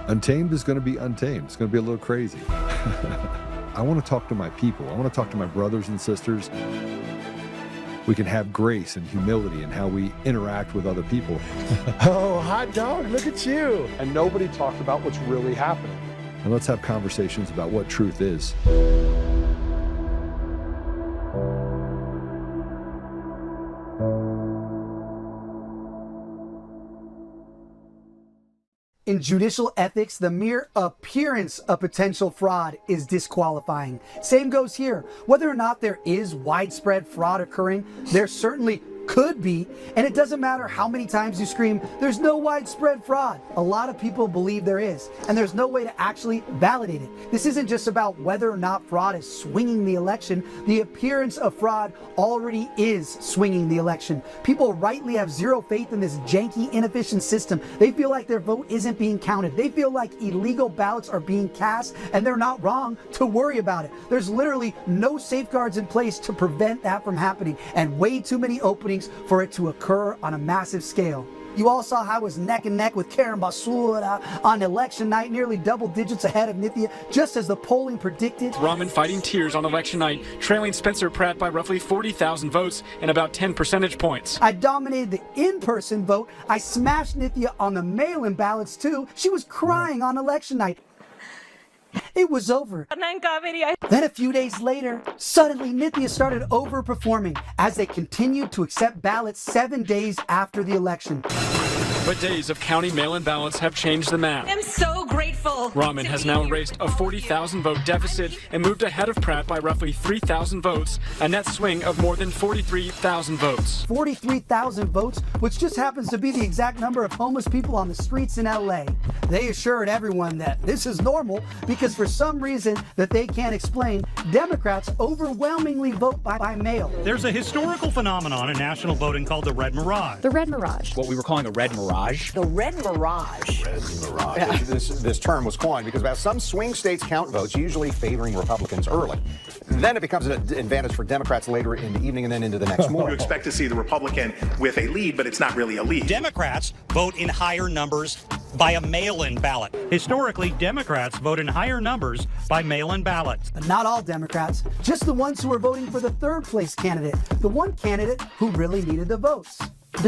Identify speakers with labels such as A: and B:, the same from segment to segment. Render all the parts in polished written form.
A: Untamed is going to be untamed. It's going to be a little crazy. I want to talk to my people. I want to talk to my brothers and sisters. We can have grace and humility in how we interact with other people.
B: Oh, hot dog, look at you.
C: And nobody talked about what's really happening.
A: And let's have conversations about what truth is.
D: In judicial ethics, the mere appearance of potential fraud is disqualifying. Same goes here. Whether or not there is widespread fraud occurring, there certainly could be, and it doesn't matter how many times you scream, there's no widespread fraud. A lot of people believe there is, and there's no way to actually validate it. This isn't just about whether or not fraud is swinging the election. The appearance of fraud already is swinging the election. People rightly have zero faith in this janky, inefficient system. They feel like their vote isn't being counted. They feel like illegal ballots are being cast, and they're not wrong to worry about it. There's literally no safeguards in place to prevent that from happening, and way too many openings for it to occur on a massive scale. You all saw how it was neck and neck with Karen Basura on election night, nearly double digits ahead of Nithya, just as the polling predicted.
E: Rahman fighting tears on election night, trailing Spencer Pratt by roughly 40,000 votes and about 10 percentage points.
D: I dominated the in-person vote. I smashed Nithya on the mail-in ballots too. She was crying on election night. It was over. Then a few days later, suddenly Nithya started overperforming as they continued to accept ballots 7 days after the election.
E: But days of county mail-in ballots have changed the map.
F: I'm so grateful.
E: Rahman has now erased a 40,000 vote deficit and moved ahead of Pratt by roughly 3,000 votes, a net swing of more than 43,000 votes.
D: 43,000 votes, which just happens to be the exact number of homeless people on the streets in LA. They assured everyone that this is normal because for some reason that they can't explain, Democrats overwhelmingly vote by mail.
G: There's a historical phenomenon in national voting called the red mirage.
H: The red mirage.
I: What we were calling a red mirage.
H: The red mirage.
I: Red mirage. Yeah. This term was coined because about some swing states count votes, usually favoring Republicans early. Then it becomes an advantage for Democrats later in the evening and then into the next morning.
J: You expect to see the Republican with a lead, but it's not really a lead.
G: Democrats vote in higher numbers by a mail-in ballot. Historically, Democrats vote in higher numbers by mail-in ballots.
D: But not all Democrats, just the ones who are voting for the third place candidate, the one candidate who really needed the votes.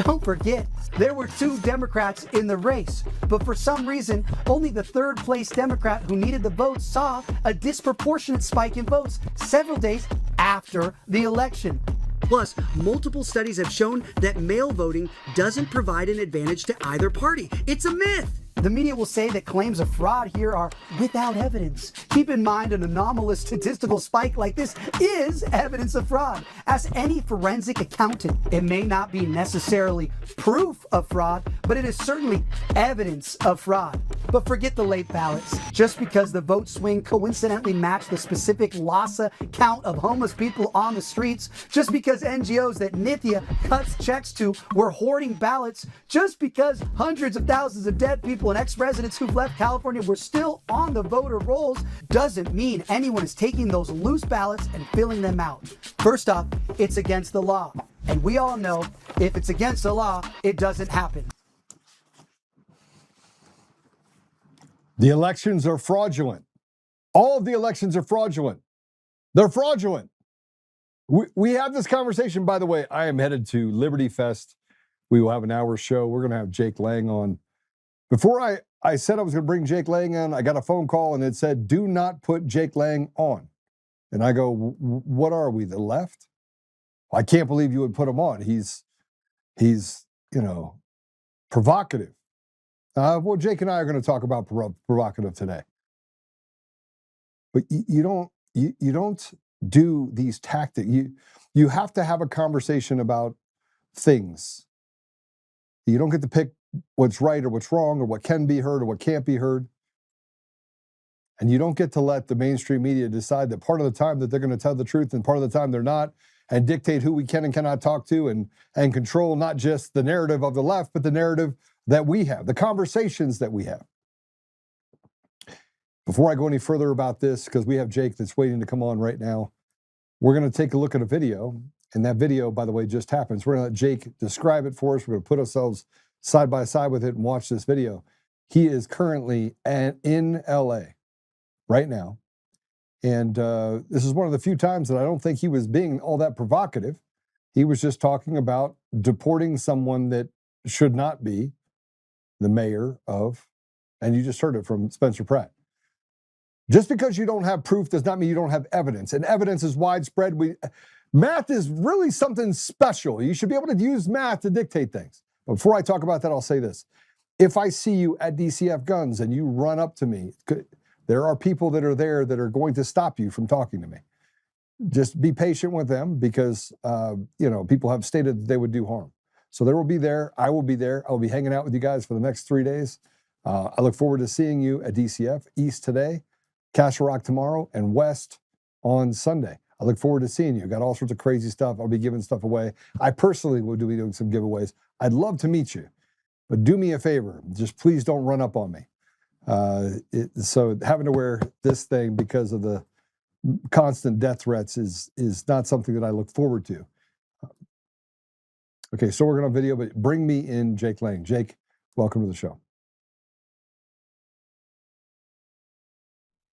D: Don't forget, there were 2 Democrats in the race, but for some reason, only the third place Democrat who needed the votes saw a disproportionate spike in votes several days after the election. Plus, multiple studies have shown that mail voting doesn't provide an advantage to either party. It's a myth. The media will say that claims of fraud here are without evidence. Keep in mind, an anomalous statistical spike like this is evidence of fraud. Ask any forensic accountant. It may not be necessarily proof of fraud, but it is certainly evidence of fraud. But forget the late ballots. Just because the vote swing coincidentally matched the specific LASA count of homeless people on the streets, just because NGOs that Nithya cuts checks to were hoarding ballots, just because hundreds of thousands of dead people and ex-residents who've left California were still on the voter rolls, doesn't mean anyone is taking those loose ballots and filling them out. First off, it's against the law. And we all know if it's against the law, it doesn't happen.
B: The elections are fraudulent. All of the elections are fraudulent. They're fraudulent. We have this conversation. By the way, I am headed to Liberty Fest. We will have an hour show. We're going to have Jake Lang on. Before I said I was going to bring Jake Lang on, I got a phone call and it said, do not put Jake Lang on. And I go, what are we, the left? I can't believe you would put him on. He's provocative. Well, Jake and I are going to talk about provocative today. But you don't do these tactics. You have to have a conversation about things. You don't get to pick what's right or what's wrong or what can be heard or what can't be heard. And you don't get to let the mainstream media decide that part of the time that they're going to tell the truth and part of the time they're not, and dictate who we can and cannot talk to and control not just the narrative of the left, but the narrative that we have, the conversations that we have. Before I go any further about this, because we have Jake that's waiting to come on right now, we're going to take a look at a video. And that video, by the way, just happens. We're going to let Jake describe it for us. We're going to put ourselves side by side with it and watch this video. He is currently in LA right now. And this is one of the few times that I don't think he was being all that provocative. He was just talking about deporting someone that should not be the mayor of, and you just heard it from Spencer Pratt. Just because you don't have proof does not mean you don't have evidence. And evidence is widespread. Math is really something special. You should be able to use math to dictate things. But before I talk about that, I'll say this. If I see you at DCF Guns and you run up to me, there are people that are there that are going to stop you from talking to me. Just be patient with them because, people have stated that they would do harm. So there will be there. I will be there. I will be hanging out with you guys for the next 3 days. I look forward to seeing you at DCF, East today, Castle Rock tomorrow, and West on Sunday. I look forward to seeing you. Got all sorts of crazy stuff. I'll be giving stuff away. I personally will be doing some giveaways. I'd love to meet you, but do me a favor. Just please don't run up on me. So having to wear this thing because of the constant death threats is not something that I look forward to. Okay, so we're going to video, but bring me in Jake Lang. Jake, welcome to the show.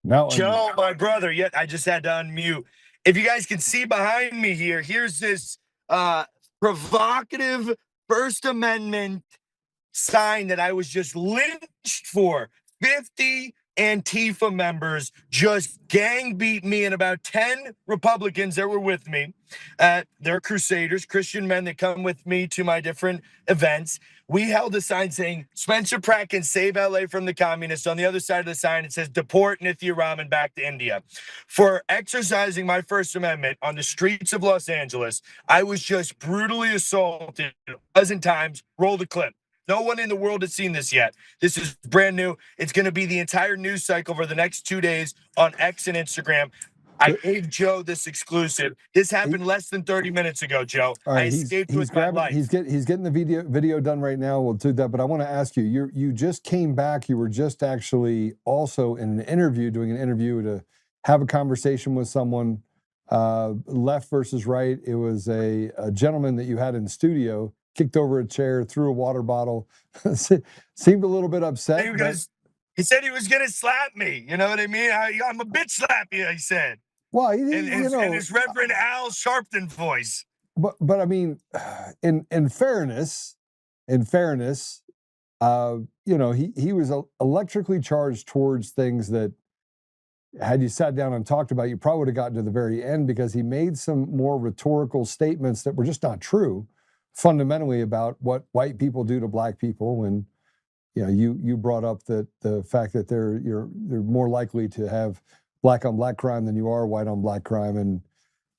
B: Now,
F: Joe, my brother, I just had to unmute. If you guys can see behind me here, here's this provocative First Amendment sign that I was just lynched for. 50 Antifa members just gang beat me and about 10 Republicans that were with me. They're crusaders, Christian men that come with me to my different events. We held a sign saying, Spencer Pratt can save LA from the communists. On the other side of the sign, it says, deport Nithya Raman back to India. For exercising my First Amendment on the streets of Los Angeles, I was just brutally assaulted a dozen times. Roll the clip. No one in the world has seen this yet. This is brand new. It's going to be the entire news cycle for the next 2 days on X and Instagram. I gave Joe this exclusive. This happened less than 30 minutes ago, Joe.
B: All right,
F: I escaped with my life.
B: He's getting the video done right now. We'll do that. But I want to ask you, you just came back. You were just actually also in an interview, doing an interview to have a conversation with someone, left versus right. It was a gentleman that you had in the studio, kicked over a chair, threw a water bottle, seemed a little bit upset.
F: He said he was going to slap me. You know what I mean? I'm a bitch slap you, he said.
B: Well,
F: in his Reverend Al Sharpton voice.
B: But I mean, in fairness, he was electrically charged towards things that, had you sat down and talked about, you probably would have gotten to the very end, because he made some more rhetorical statements that were just not true, fundamentally, about what white people do to black people. And you brought up that the fact that they're more likely to have black on black crime than you are white on black crime,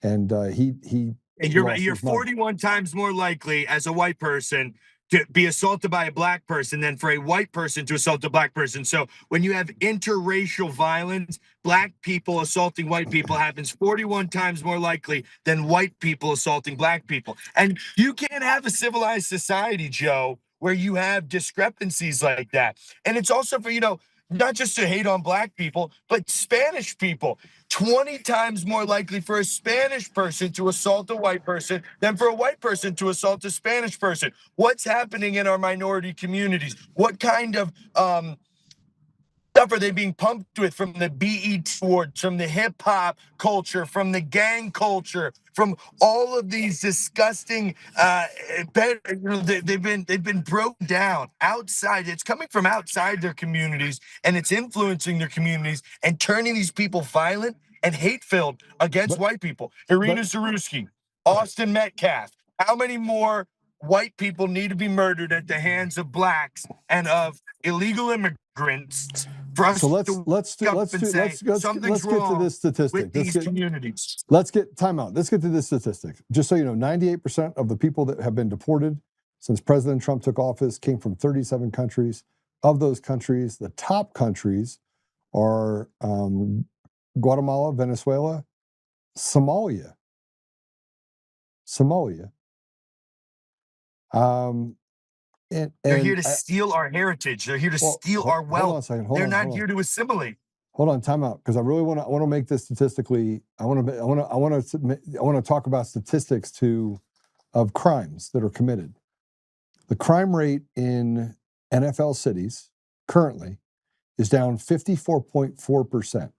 B: and
F: you're right. You're 41 times more likely as a white person to be assaulted by a black person than for a white person to assault a black person. So when you have interracial violence, black people assaulting white people happens 41 times more likely than white people assaulting black people. And you can't have a civilized society, Joe, where you have discrepancies like that. And it's also for, not just to hate on black people, but Spanish people. 20 times more likely for a Spanish person to assault a white person than for a white person to assault a Spanish person. What's happening in our minority communities? What kind of stuff are they being pumped with from the BET awards, from the hip hop culture, from the gang culture, from all of these disgusting, they've been broken down outside. It's coming from outside their communities, and it's influencing their communities and turning these people violent and hate-filled against white people. Irina Zarewski, Austin Metcalf. How many more white people need to be murdered at the hands of blacks and of illegal immigrants?
B: So let's get to this statistic. Let's get time out. Let's get to this statistic. Just so you know, 98% of the people that have been deported since President Trump took office came from 37 countries. Of those countries, the top countries are Guatemala, Venezuela, Somalia.
F: They're here to steal our heritage. They're here to steal our wealth. They're not here to assimilate.
B: Hold on, time out, because I really want to make this statistically. I want to talk about statistics of crimes that are committed. The crime rate in NFL cities currently is down 54.4%.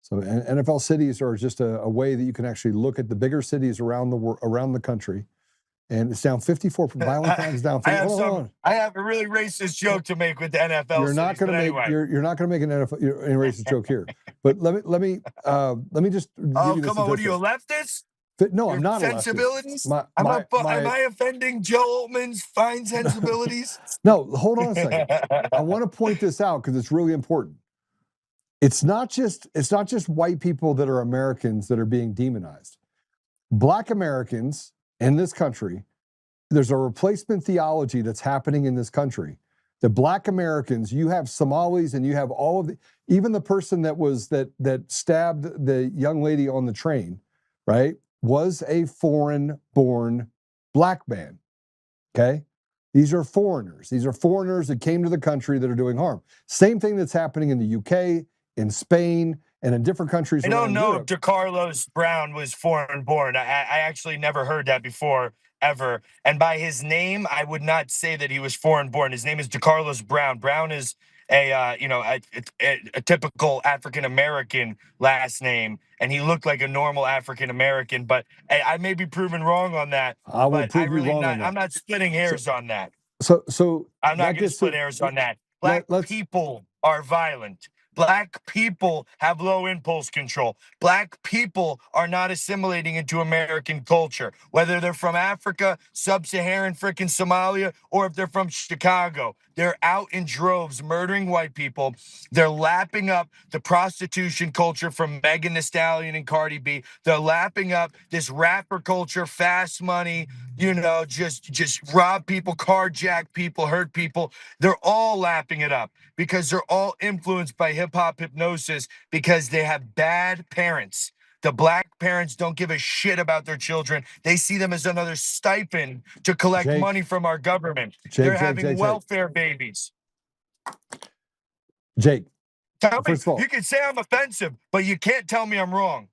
B: So NFL cities are just a way that you can actually look at the bigger cities around the country, and it's down 54. Violent crimes down 50.
F: I have a really racist joke to make with the NFL.
B: You're not going to make you're not going to make an NFL any racist joke here. But let me just.
F: Oh, come on! What are you, a leftist?
B: No,
F: Your
B: I'm not
F: sensibilities?
B: a leftist.
F: Am I offending Joe Oltmann's fine sensibilities?
B: No, hold on a second. I want to point this out because it's really important. It's not just white people that are Americans that are being demonized. Black Americans in this country, there's a replacement theology that's happening in this country. The Black Americans, you have Somalis and you have all of even the person that stabbed the young lady on the train, right, was a foreign-born Black man. Okay? These are foreigners. These are foreigners that came to the country that are doing harm. Same thing that's happening in the UK, in Spain, and in different countries.
F: I don't know
B: Europe.
F: if DeCarlos Brown was foreign-born. I actually never heard that before, ever. And by his name, I would not say that he was foreign-born. His name is DeCarlos Brown. Brown is a typical African-American last name, and he looked like a normal African-American. But I may be proven wrong on that.
B: I will prove you wrong on that.
F: I'm not splitting hairs on that.
B: So
F: I'm not going to split hairs on that. Black people are violent. Black people have low impulse control. Black people are not assimilating into American culture, whether they're from Africa, sub-Saharan frickin' Somalia, or if they're from Chicago. They're out in droves murdering white people. They're lapping up the prostitution culture from Megan Thee Stallion and Cardi B. They're lapping up this rapper culture, fast money, just rob people, carjack people, hurt people. They're all lapping it up because they're all influenced by hip-hop hypnosis because they have bad parents. The Black parents don't give a shit about their children. They see them as another stipend to collect money from our government. They're having welfare babies.
B: Jake,
F: tell me, you can say I'm offensive, but you can't tell me I'm wrong.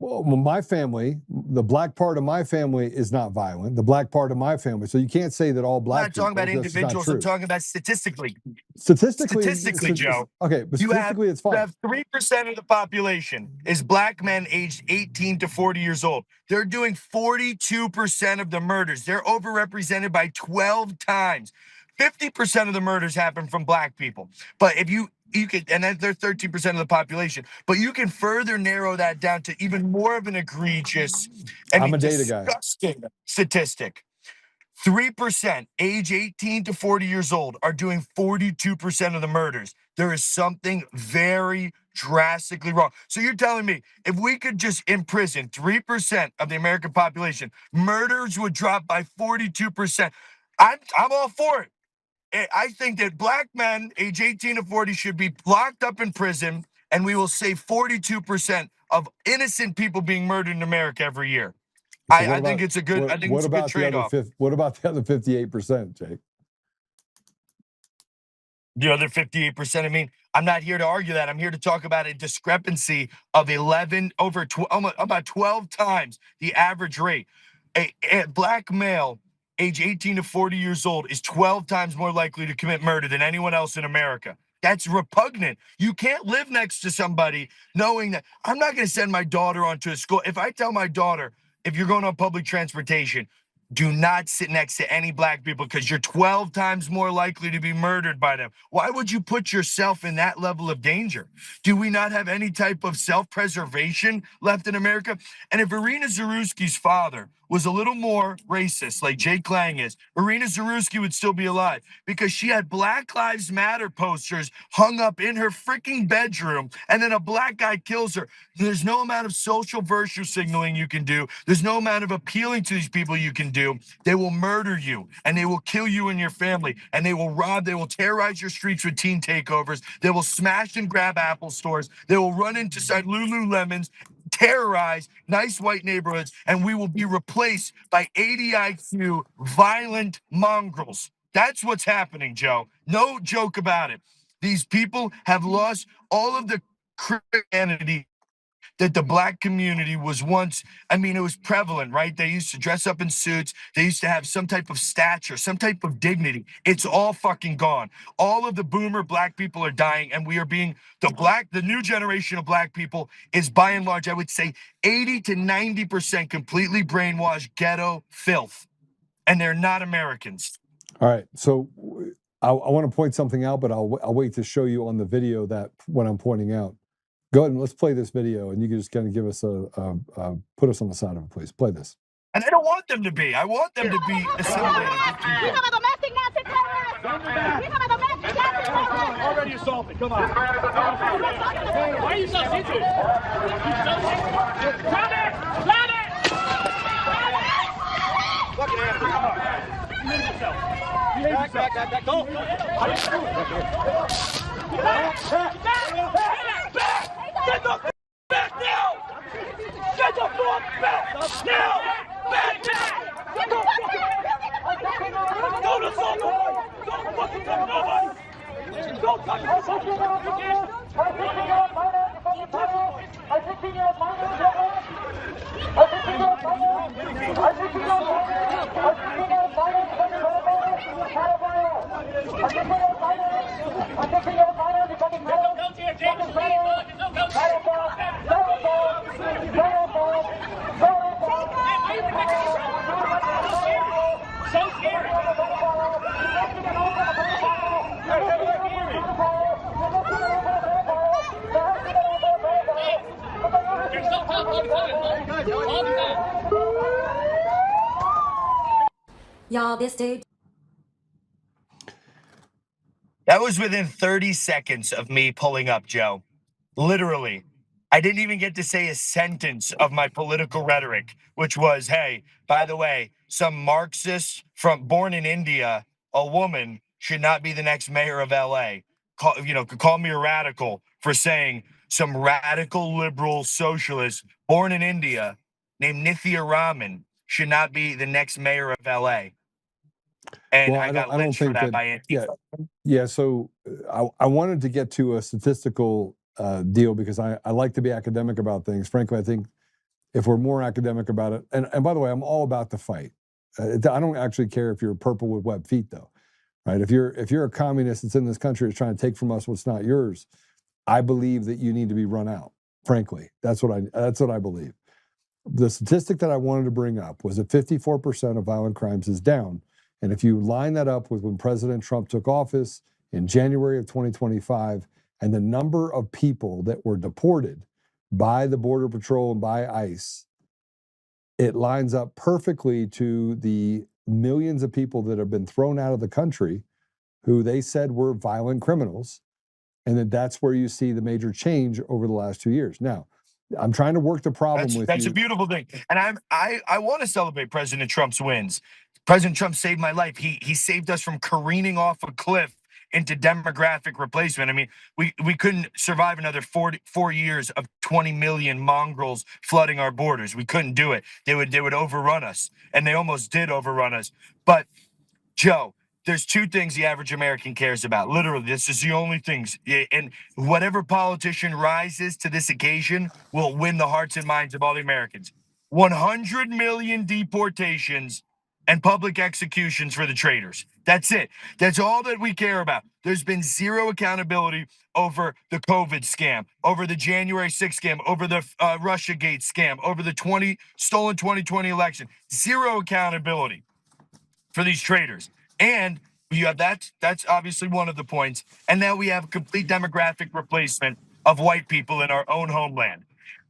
B: Well, my family, the Black part of my family is not violent. The Black part of my family. So you can't say that all Black people.
F: I'm not talking about individuals. I'm talking about statistically.
B: Statistically,
F: Joe.
B: Okay, but statistically, it's fine.
F: You have 3% of the population is Black men aged 18 to 40 years old. They're doing 42% of the murders. They're overrepresented by 12 times. 50% of the murders happen from Black people. But if you can, and then they're 13% of the population, but you can further narrow that down to even more of an egregious and disgusting statistic. 3%, age 18 to 40 years old, are doing 42% of the murders. There is something very drastically wrong. So you're telling me if we could just imprison 3% of the American population, murders would drop by 42%. I'm all for it. I think that Black men age 18 to 40 should be locked up in prison, and we will save 42% of innocent people being murdered in America every year. So I think it's a good. I think it's a good trade-off.
B: What about the other 58%, Jake?
F: The other 58%. I mean, I'm not here to argue that. I'm here to talk about a discrepancy of about 12 times the average rate. A Black male age 18 to 40 years old is 12 times more likely to commit murder than anyone else in America. That's repugnant. You can't live next to somebody knowing that. I'm not going to send my daughter onto a school. If I tell my daughter, if you're going on public transportation, do not sit next to any Black people because you're 12 times more likely to be murdered by them. Why would you put yourself in that level of danger? Do we not have any type of self-preservation left in America? And if Irina Zarewski's father was a little more racist, like Jake Lang is, Irina Zarewski would still be alive because she had Black Lives Matter posters hung up in her freaking bedroom, and then a Black guy kills her. There's no amount of social virtue signaling you can do. There's no amount of appealing to these people you can do. They will murder you, and they will kill you and your family, and they will rob, they will terrorize your streets with teen takeovers. They will smash and grab Apple stores. They will run into Lululemons, terrorize nice white neighborhoods, and we will be replaced by 80 IQ violent mongrels. That's what's happening, Joe. No joke about it. These people have lost all of the Christianity that the black community was once, I mean, it was prevalent, right? They used to dress up in suits. They used to have some type of stature, some type of dignity. It's all fucking gone. All of the boomer black people are dying, and we are being, the new generation of black people is by and large, I would say 80 to 90% completely brainwashed ghetto filth. And they're not Americans.
B: All right. So I want to point something out, but I'll wait to show you on the video that what I'm pointing out. Go ahead and let's play this video, and you can just kind of give us put us on the side of it, please. Play this.
F: And I don't want them to be. I want them to be assimilated.
K: Already assaulted. Come on. Why are you so sensitive? Stop it! Stop it! Fucking animal. Come on. Behave yourself. Back. Go. Back! Get the back now! Get the fuck back now! Back! Don't assault nobody! Don't fucking touch nobody! Don't touch
L: Y'all, this dude.
F: That was within 30 seconds of me pulling up, Joe. Literally. I didn't even get to say a sentence of my political rhetoric, which was, hey, by the way, some Marxist born in India, a woman, should not be the next mayor of LA. Could call me a radical for saying some radical liberal socialist born in India named Nithya Raman should not be the next mayor of LA. And I got lynched for that by Antifa.
B: Yeah. So I wanted to get to a statistical deal because I like to be academic about things. Frankly, I think if we're more academic about it, and by the way, I'm all about the fight. I don't actually care if you're purple with webbed feet, though, right? If you're a communist that's in this country that's trying to take from us what's not yours, I believe that you need to be run out. Frankly, that's what I believe. The statistic that I wanted to bring up was that 54% of violent crimes is down. And if you line that up with when President Trump took office in January of 2025 and the number of people that were deported by the Border Patrol and by ICE, it lines up perfectly to the millions of people that have been thrown out of the country who they said were violent criminals. And that's where you see the major change over the last 2 years. Now, I'm trying to work the problem with you.
F: That's a beautiful thing. And I want to celebrate President Trump's wins. President Trump saved my life. He saved us from careening off a cliff into demographic replacement. I mean, we couldn't survive another 4 years of 20 million mongrels flooding our borders. We couldn't do it. They would overrun us, and they almost did overrun us. But Joe, there's two things the average American cares about. Literally, this is the only things. And whatever politician rises to this occasion will win the hearts and minds of all the Americans. 100 million deportations and public executions for the traitors. That's it. That's all that we care about. There's been zero accountability over the COVID scam, over the January 6th scam, over the Russiagate scam, over the stolen 2020 election. Zero accountability for these traitors. And you have that's obviously one of the points. And now we have a complete demographic replacement of white people in our own homeland.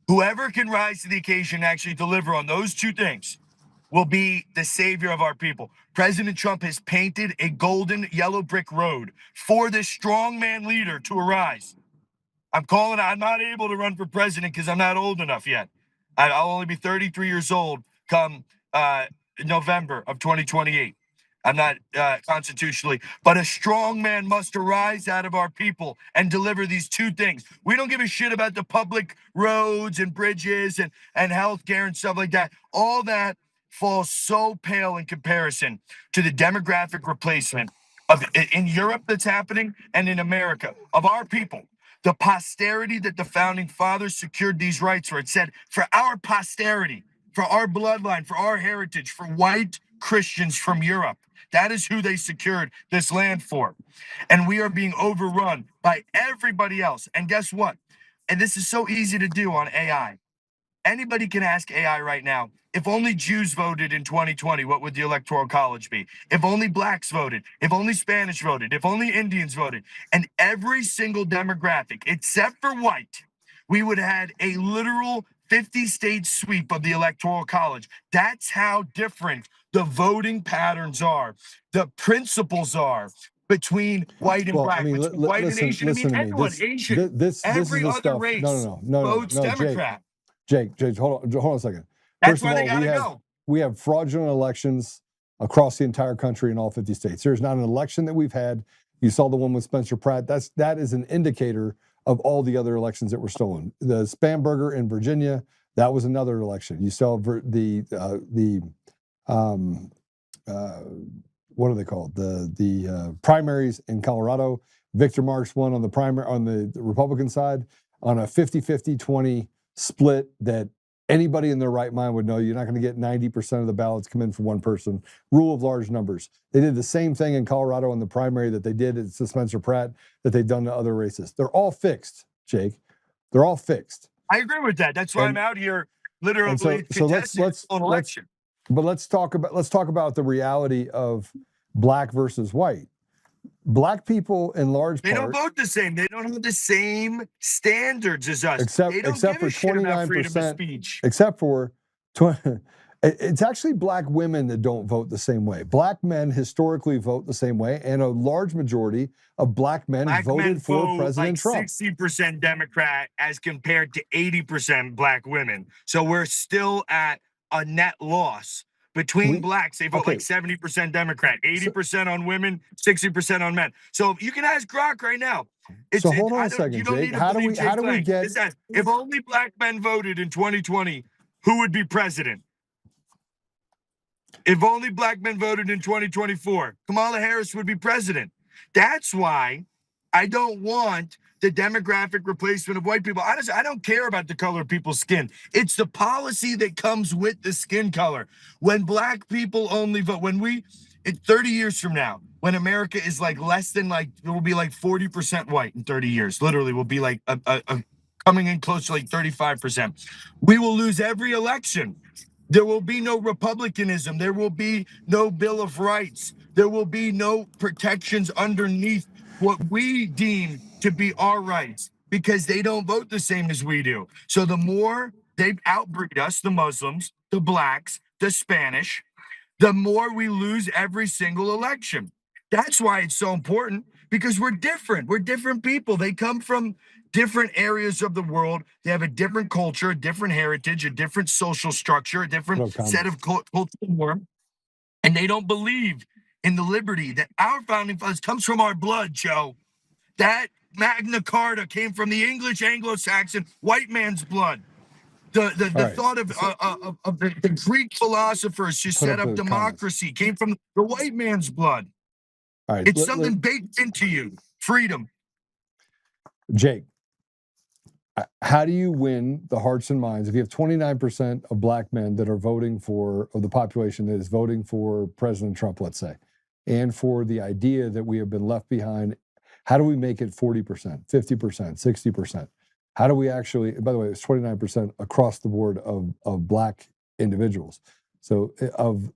F: Whoever can rise to the occasion and actually deliver on those two things will be the savior of our people. President Trump has painted a golden yellow brick road for this strongman leader to arise. I'm not able to run for president because I'm not old enough yet. I'll only be 33 years old come November of 2028. I'm not constitutionally, but a strong man must arise out of our people and deliver these two things. We don't give a shit about the public roads and bridges and healthcare and stuff like that. All that falls so pale in comparison to the demographic replacement in Europe that's happening and in America of our people. the posterity that the founding fathers secured these rights for. It said, for our posterity, for our bloodline, for our heritage, for white Christians from Europe. That is who they secured this land for. And we are being overrun by everybody else. And guess what? And this is so easy to do on AI. Anybody can ask AI right now, if only Jews voted in 2020, what would the Electoral College be? If only blacks voted, if only Spanish voted, if only Indians voted, and every single demographic, except for white, we would have had a literal 50-state sweep of the Electoral College. That's how different the voting patterns are, the principles are between white and black, between white and Asian. I mean, everyone, Asian, every other race votes Democrat.
B: Jake, hold on a second.
F: That's why they gotta go.
B: We have fraudulent elections across the entire country in all 50 states. There's not an election that we've had. You saw the one with Spencer Pratt. That is an indicator of all the other elections that were stolen. The Spamberger in Virginia, that was another election. You saw the what are they called? The primaries in Colorado. Victor Marx won on the Republican side on a 50-50-20 split that anybody in their right mind would know you're not going to get 90% of the ballots come in for one person. Rule of large numbers. They did the same thing in Colorado in the primary that they did at Spencer Pratt that they've done to other races. They're all fixed, Jake. They're all fixed.
F: I agree with that. That's why I'm out here literally contesting an election.
B: But let's talk about the reality of black versus white. Black people, in large part,
F: they don't vote the same. They don't have the same standards as us.
B: Except for 29%. Except for it's actually black women that don't vote the same way. Black men historically vote the same way, and a large majority of black men voted for President Trump.
F: 60% Democrat as compared to 80% black women. So we're still at a net loss. Between blacks, they vote like 70% Democrat, 80% on women, 60% on men. So you can ask Grok right now.
B: So hold on a second, Jake. How do we get?
F: It says, if only black men voted in 2020, who would be president? If only black men voted in 2024, Kamala Harris would be president. That's why I don't want the demographic replacement of white people. Honestly, I don't care about the color of people's skin. It's the policy that comes with the skin color. When black people only vote, 30 years from now, when America is like less than it will be like 40% white in 30 years. Literally, will be like coming in close to like 35%. We will lose every election. There will be no republicanism. There will be no Bill of Rights. There will be no protections underneath what we deem to be our rights, because they don't vote the same as we do. So the more they outbreed us, the Muslims, the blacks, the Spanish, the more we lose every single election. That's why it's so important, because we're different. We're different people. They come from different areas of the world. They have a different culture, a different heritage, a different social structure, a different set of cultural norms. And they don't believe in the liberty that our founding fathers comes from our blood, Joe. That Magna Carta came from the English Anglo-Saxon white man's blood. The thought of the Greek philosophers who set up democracy came from the white man's blood.
B: All right,
F: it's something baked into you. Freedom.
B: Jake, how do you win the hearts and minds if you have 29% of black men that are voting for, of the population that is voting for President Trump, let's say, and for the idea that we have been left behind? How do we make it 40%, 50%, 60%? How do we actually, by the way, it's 29% across the board of black individuals. So of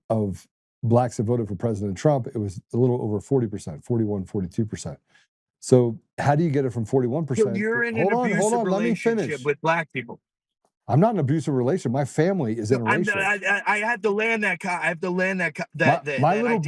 B: blacks that voted for President Trump, it was a little over 40%, 41, 42%. So how do you get it from 41%?
F: You're in an abusive relationship with black people.
B: I'm not in an abusive relationship. My family is interracial.
F: I had to land that. I have to land that.
B: My little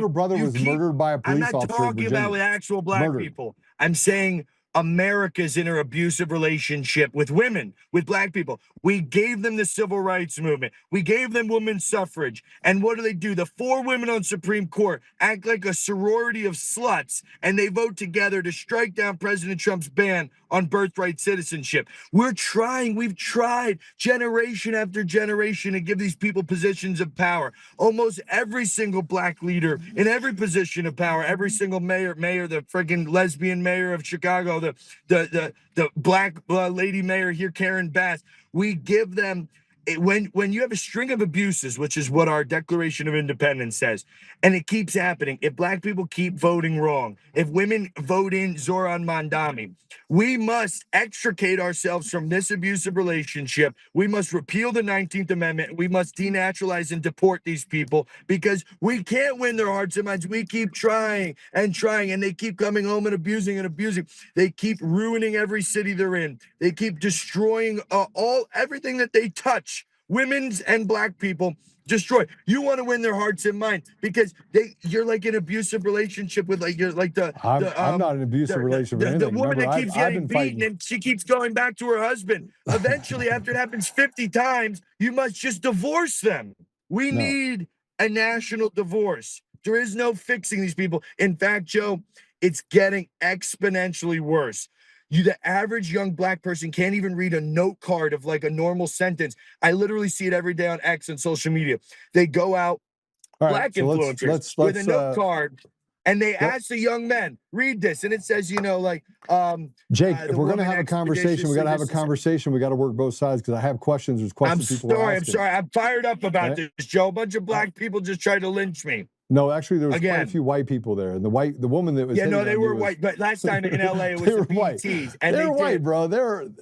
B: brother was murdered by a police officer.
F: I'm not talking about with actual black people. I'm saying America's in an abusive relationship with women, with black people. We gave them the civil rights movement. We gave them women's suffrage. And what do? The 4 women on Supreme Court act like a sorority of sluts, and they vote together to strike down President Trump's ban on birthright citizenship. We've tried generation after generation to give these people positions of power. Almost every single black leader in every position of power, every single mayor, the friggin' lesbian mayor of Chicago, the black lady mayor here, Karen Bass. We give them. When you have a string of abuses, which is what our Declaration of Independence says, and it keeps happening, if black people keep voting wrong, if women vote in Zoran Mandami, we must extricate ourselves from this abusive relationship. We must repeal the 19th Amendment. We must denaturalize and deport these people because we can't win their hearts and minds. We keep trying, and they keep coming home and abusing. They keep ruining every city they're in. They keep destroying everything that they touch. Women's and black people destroy. You want to win their hearts and minds because you're like an abusive relationship with I'm
B: not an abusive relationship with
F: the
B: anything.
F: woman
B: Remember,
F: that keeps getting beaten and she keeps going back to her husband. Eventually, after it happens 50 times, you must just divorce them. We need a national divorce. There is no fixing these people. In fact, Joe, it's getting exponentially worse. The average young black person can't even read a note card of like a normal sentence. I literally see it every day on X and social media. They go out, black influencers
B: let's,
F: with a note card, and they ask the young men, read this. And it says,
B: Jake, if we're going to have a conversation, we got to have a conversation. We got to work both sides because I have questions. There's questions people are asking.
F: I'm sorry. I'm fired up about this, Joe. A bunch of black people just tried to lynch me.
B: No, actually, there was quite a few white people there, and the woman that was
F: they were white. But last time in LA, it was the BETs, and
B: they were white, bro.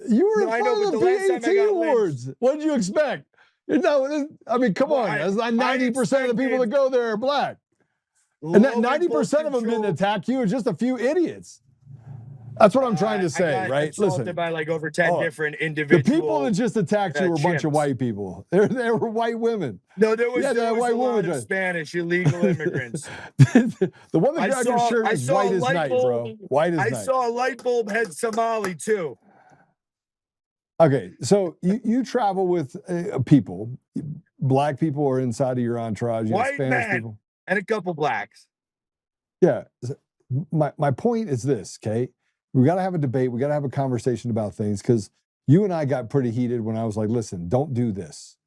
B: You were in front of the BET Awards. What did you expect? I mean, come on. 90% of the people that go there are black, and that 90% of them didn't attack you. It's just a few idiots. That's what I'm trying to say, right?
F: Listen, by like over 10 different individuals.
B: The people that just attacked you were a bunch of white people. They were white women.
F: No, there was a lot of Spanish illegal immigrants.
B: The one that grabbed your shirt is white as night, bro. White as night.
F: I saw a light bulb head Somali too.
B: Okay, so you travel with people. Black people are inside of your entourage.
F: White
B: Spanish
F: man
B: people.
F: And a couple blacks.
B: Yeah. My point is this, okay? We got to have a debate. We got to have a conversation about things because you and I got pretty heated when I was like, listen, don't do this.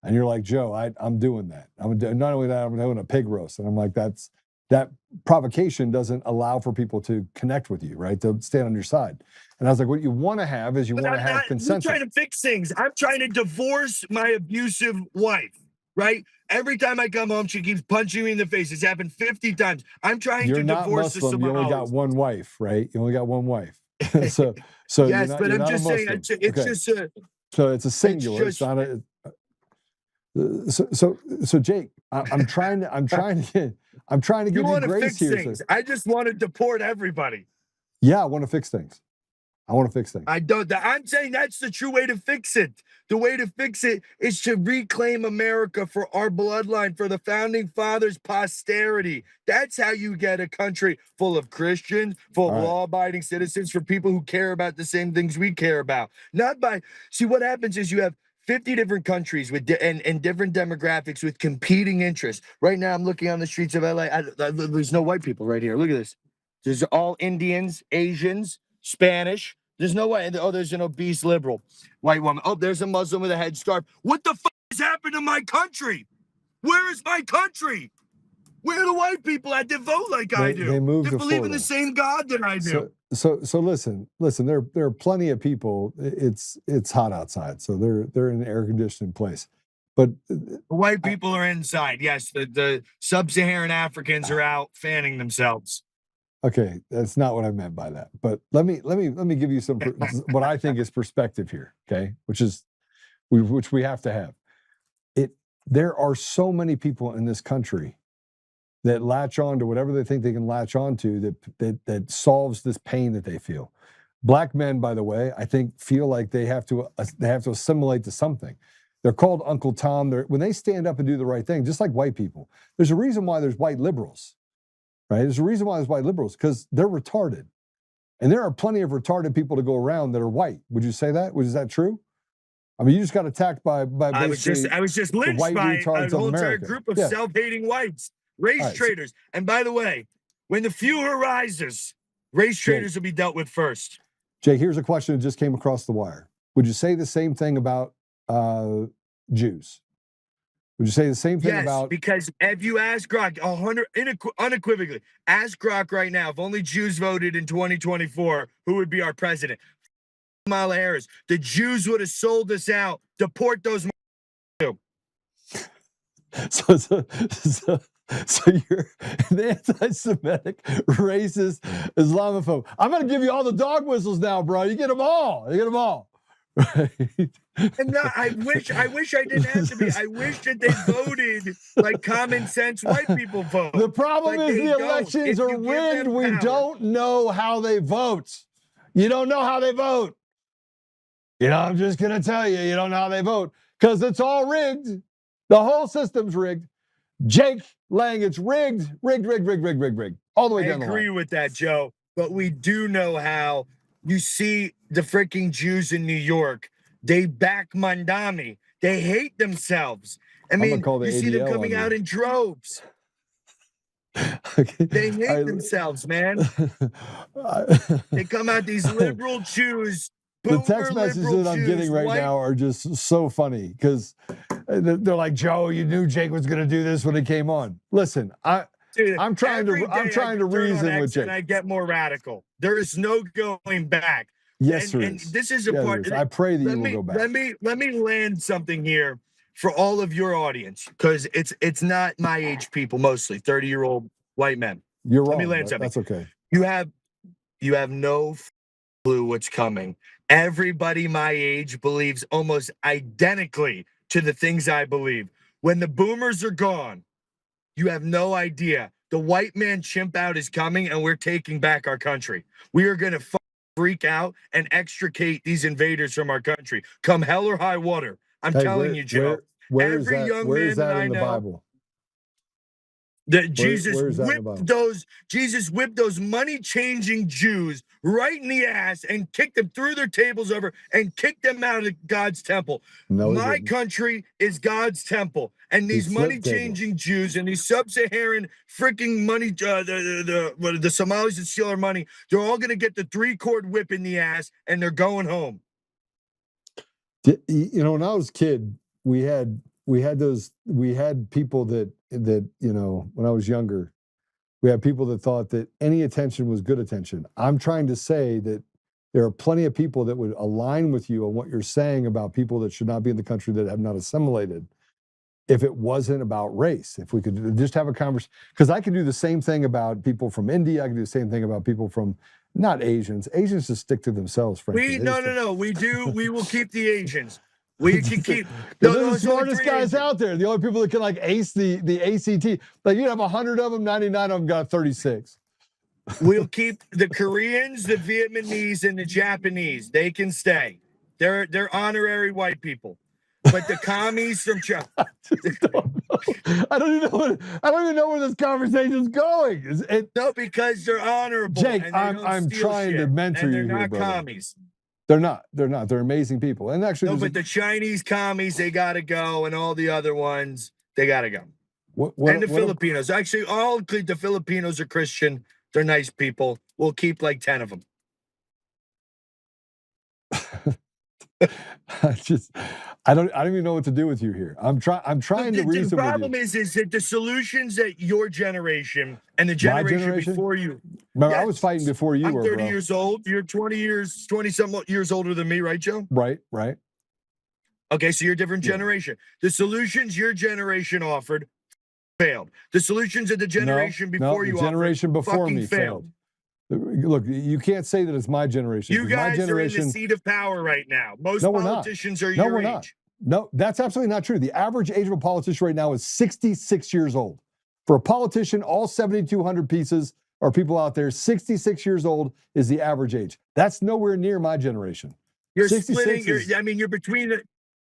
B: And you're like, Joe, I'm doing that. Not only that, I'm doing a pig roast. And I'm like, that provocation doesn't allow for people to connect with you, right? To stand on your side. And I was like, what you want to have is have consensus.
F: I'm trying to fix things. I'm trying to divorce my abusive wife, right? Every time I come home, she keeps punching me in the face. It's happened 50 times. I'm trying to divorce the Somalis.
B: You only got one wife, right? You only got one wife. so
F: yes, but I'm just saying it's just a.
B: So it's a singular. It's not a. So Jake, I'm trying to give you grace here.
F: Things. I just want to deport everybody.
B: Yeah, I want to fix things. I
F: don't. I'm saying that's the true way to fix it. The way to fix it is to reclaim America for our bloodline, for the founding fathers' posterity. That's how you get a country full of Christians, full of law-abiding citizens, for people who care about the same things we care about. See, what happens is you have 50 different countries with and different demographics with competing interests. Right now, I'm looking on the streets of LA. There's no white people right here. Look at this. There's all Indians, Asians, Spanish. There's no way. Oh, there's an obese liberal white woman. Oh, there's a Muslim with a headscarf. What the fuck has happened to my country? Where is my country? Where are the white people at that vote like I do?
B: They moved to
F: believe
B: Florida.
F: In the same God that I do.
B: So listen. There are plenty of people. It's hot outside, so they're in an air conditioned place. But
F: the white people are inside. Yes, the sub-Saharan Africans are out fanning themselves.
B: Okay, that's not what I meant by that. But let me give you some what I think is perspective here. Okay, which we have to have. There are so many people in this country that latch on to whatever they think they can latch on to that solves this pain that they feel. Black men, by the way, I think feel like they have to assimilate to something. They're called Uncle Tom. When they stand up and do the right thing, just like white people. There's a reason why there's white liberals. Right? There's a reason why there's white liberals, because they're retarded. And there are plenty of retarded people to go around that are white. Would you say that? Is that true? I mean, you just got attacked by
F: I was just lynched by a whole entire group of self-hating whites, race traitors. And by the way, when the future rises, race traitors will be dealt with first.
B: Jay, here's a question that just came across the wire. Would you say the same thing about Jews? Would you say the same thing
F: Yes,
B: about?
F: because if you ask Grok, unequivocally, ask Grok right now, if only Jews voted in 2024, who would be our president? Kamala Harris. The Jews would have sold us out. Deport those.
B: So you're an anti-Semitic, racist, Islamophobe. I'm going to give you all the dog whistles now, bro. You get them all. You get them all. Right?
F: And no, I wish I didn't have to be. I wish that they voted like common sense white people vote.
B: The problem
F: but
B: is
F: they
B: the
F: don't.
B: elections
F: If
B: are
F: you give
B: rigged.
F: them
B: We
F: power-
B: don't know how they vote. You don't know how they vote. You know, I'm just going to tell you, you don't know how they vote because it's all rigged. The whole system's rigged. Jake Lang, it's rigged. All the way down the line.
F: I agree with that, Joe. But we do know how. You see the freaking Jews in New York. They back Mandami. They hate themselves. I mean, you see them coming out in droves.
B: Okay.
F: They hate themselves, man. They come out, these liberal Jews.
B: The text messages that I'm getting right now are just so funny because they're like, Joe, you knew Jake was going to do this when he came on. Listen, I'm trying to reason with Jake.
F: And I get more radical. There is no going back.
B: Yes, there
F: and
B: is.
F: this is a part.
B: I pray that you will go back.
F: Let me land something here for all of your audience because it's not my age people, mostly 30-year-old white men.
B: You're wrong.
F: Let me land something.
B: That's okay.
F: You have no clue what's coming. Everybody my age believes almost identically to the things I believe. When the boomers are gone, you have no idea. The white man chimp out is coming and we're taking back our country. We are going to freak out and extricate these invaders from our country. Come hell or high water. I'm telling you, Joe.
B: Where is that in the Bible?
F: That Jesus whipped those money-changing Jews right in the ass and kicked them through their tables over and kicked them out of God's temple.
B: No,
F: my country is God's temple, and these money-changing Jews and these sub-Saharan freaking money, the Somalis that steal our money, they're all going to get the 3-cord whip in the ass, and they're going home.
B: You know, when I was a kid, we had people that you know, when I was younger, we had people that thought that any attention was good attention. I'm trying to say that there are plenty of people that would align with you on what you're saying about people that should not be in the country that have not assimilated if it wasn't about race. If we could just have a conversation, because I can do the same thing about people from India. I can do the same thing about people from not Asians. Asians just stick to themselves, frankly.
F: No. We will keep the Asians. We can keep.
B: They're the smartest guys out there. The only people that can like ace the ACT. Like you have 100 of them, 99 of them got 36.
F: We'll keep the Koreans, the Vietnamese, and the Japanese. They can stay. They're honorary white people. But the commies from China.
B: I don't even know where this conversation's going.
F: No, because they're honorable.
B: Jake, I'm trying to mentor you here, brother.
F: They're not commies.
B: They're not. They're amazing people. And actually,
F: no, but the Chinese commies, they gotta go, and all the other ones, they gotta go. And the Filipinos. Actually, the Filipinos are Christian. They're nice people. We'll keep like 10 of them.
B: I don't even know what to do with you here. I'm trying to reason with you.
F: The problem is that the solutions that your generation and the generation before you.
B: Remember, I was fighting before you
F: I'm
B: were,
F: 30 years old. You're 20-some years older than me, right, Joe?
B: Right.
F: Okay, so you're a different generation. The solutions your generation offered failed. The solutions of the generation before you
B: generation before me failed. Look, you can't say that it's my generation.
F: You guys are in the seat of power right now. Most politicians are your age.
B: Not. No, that's absolutely not true. The average age of a politician right now is 66 years old. For a politician, all 7,200 pieces or people out there, 66 years old is the average age. That's nowhere near my generation.
F: You're splitting.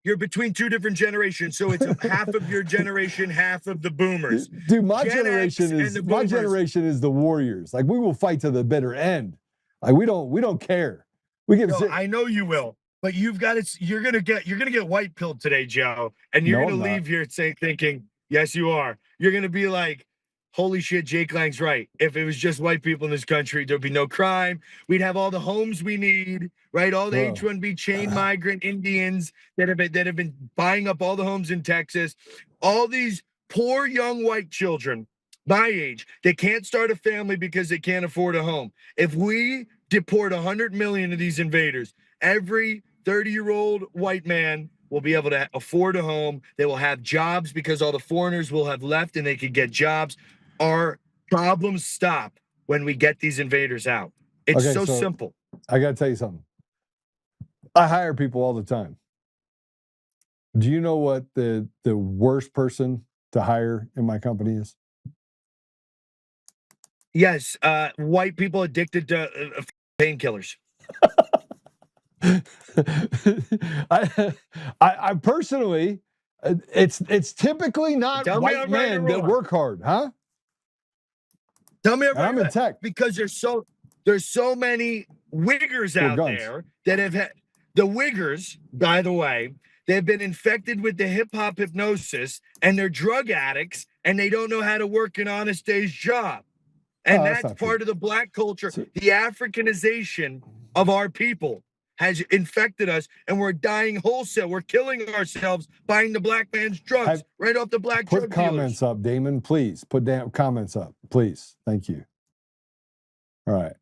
F: You're between two different generations. So it's half of your generation, half of the boomers.
B: Dude, my generation is the warriors. Like we will fight to the bitter end. Like we don't care.
F: I know you will. But you're gonna get white pilled today, Joe. And you're gonna leave here thinking, yes, you are. You're gonna be like, holy shit, Jake Lang's right. If it was just white people in this country, there'd be no crime. We'd have all the homes we need, right? All the
B: Bro.
F: H-1B chain migrant Indians that have been buying up all the homes in Texas. All these poor young white children my age, they can't start a family because they can't afford a home. If we deport 100 million of these invaders, every 30-year-old white man will be able to afford a home. They will have jobs because all the foreigners will have left and they could get jobs. Our problems stop when we get these invaders out. It's
B: Okay,
F: so
B: so
F: simple.
B: I got to tell you something. I hire people all the time. Do you know what the worst person to hire in my company is?
F: Yes, white people addicted to painkillers.
B: I personally, it's typically not
F: Tell me
B: white
F: I'm right or
B: men that
F: wrong.
B: work hard, huh?
F: Tell me
B: And I'm in tech.
F: because there's so many wiggers
B: With
F: out
B: guns.
F: there that have had the wiggers, by the way, they've been infected with the hip-hop hypnosis and they're drug addicts and they don't know how to work an honest day's job. And
B: that's
F: that's
B: not true.
F: part of the black culture. The Africanization of our people has infected us and we're dying wholesale. We're killing ourselves buying the black man's drugs right off the black drug
B: Put comments up, Damon, please. Put down comments up, please. Thank you. All right.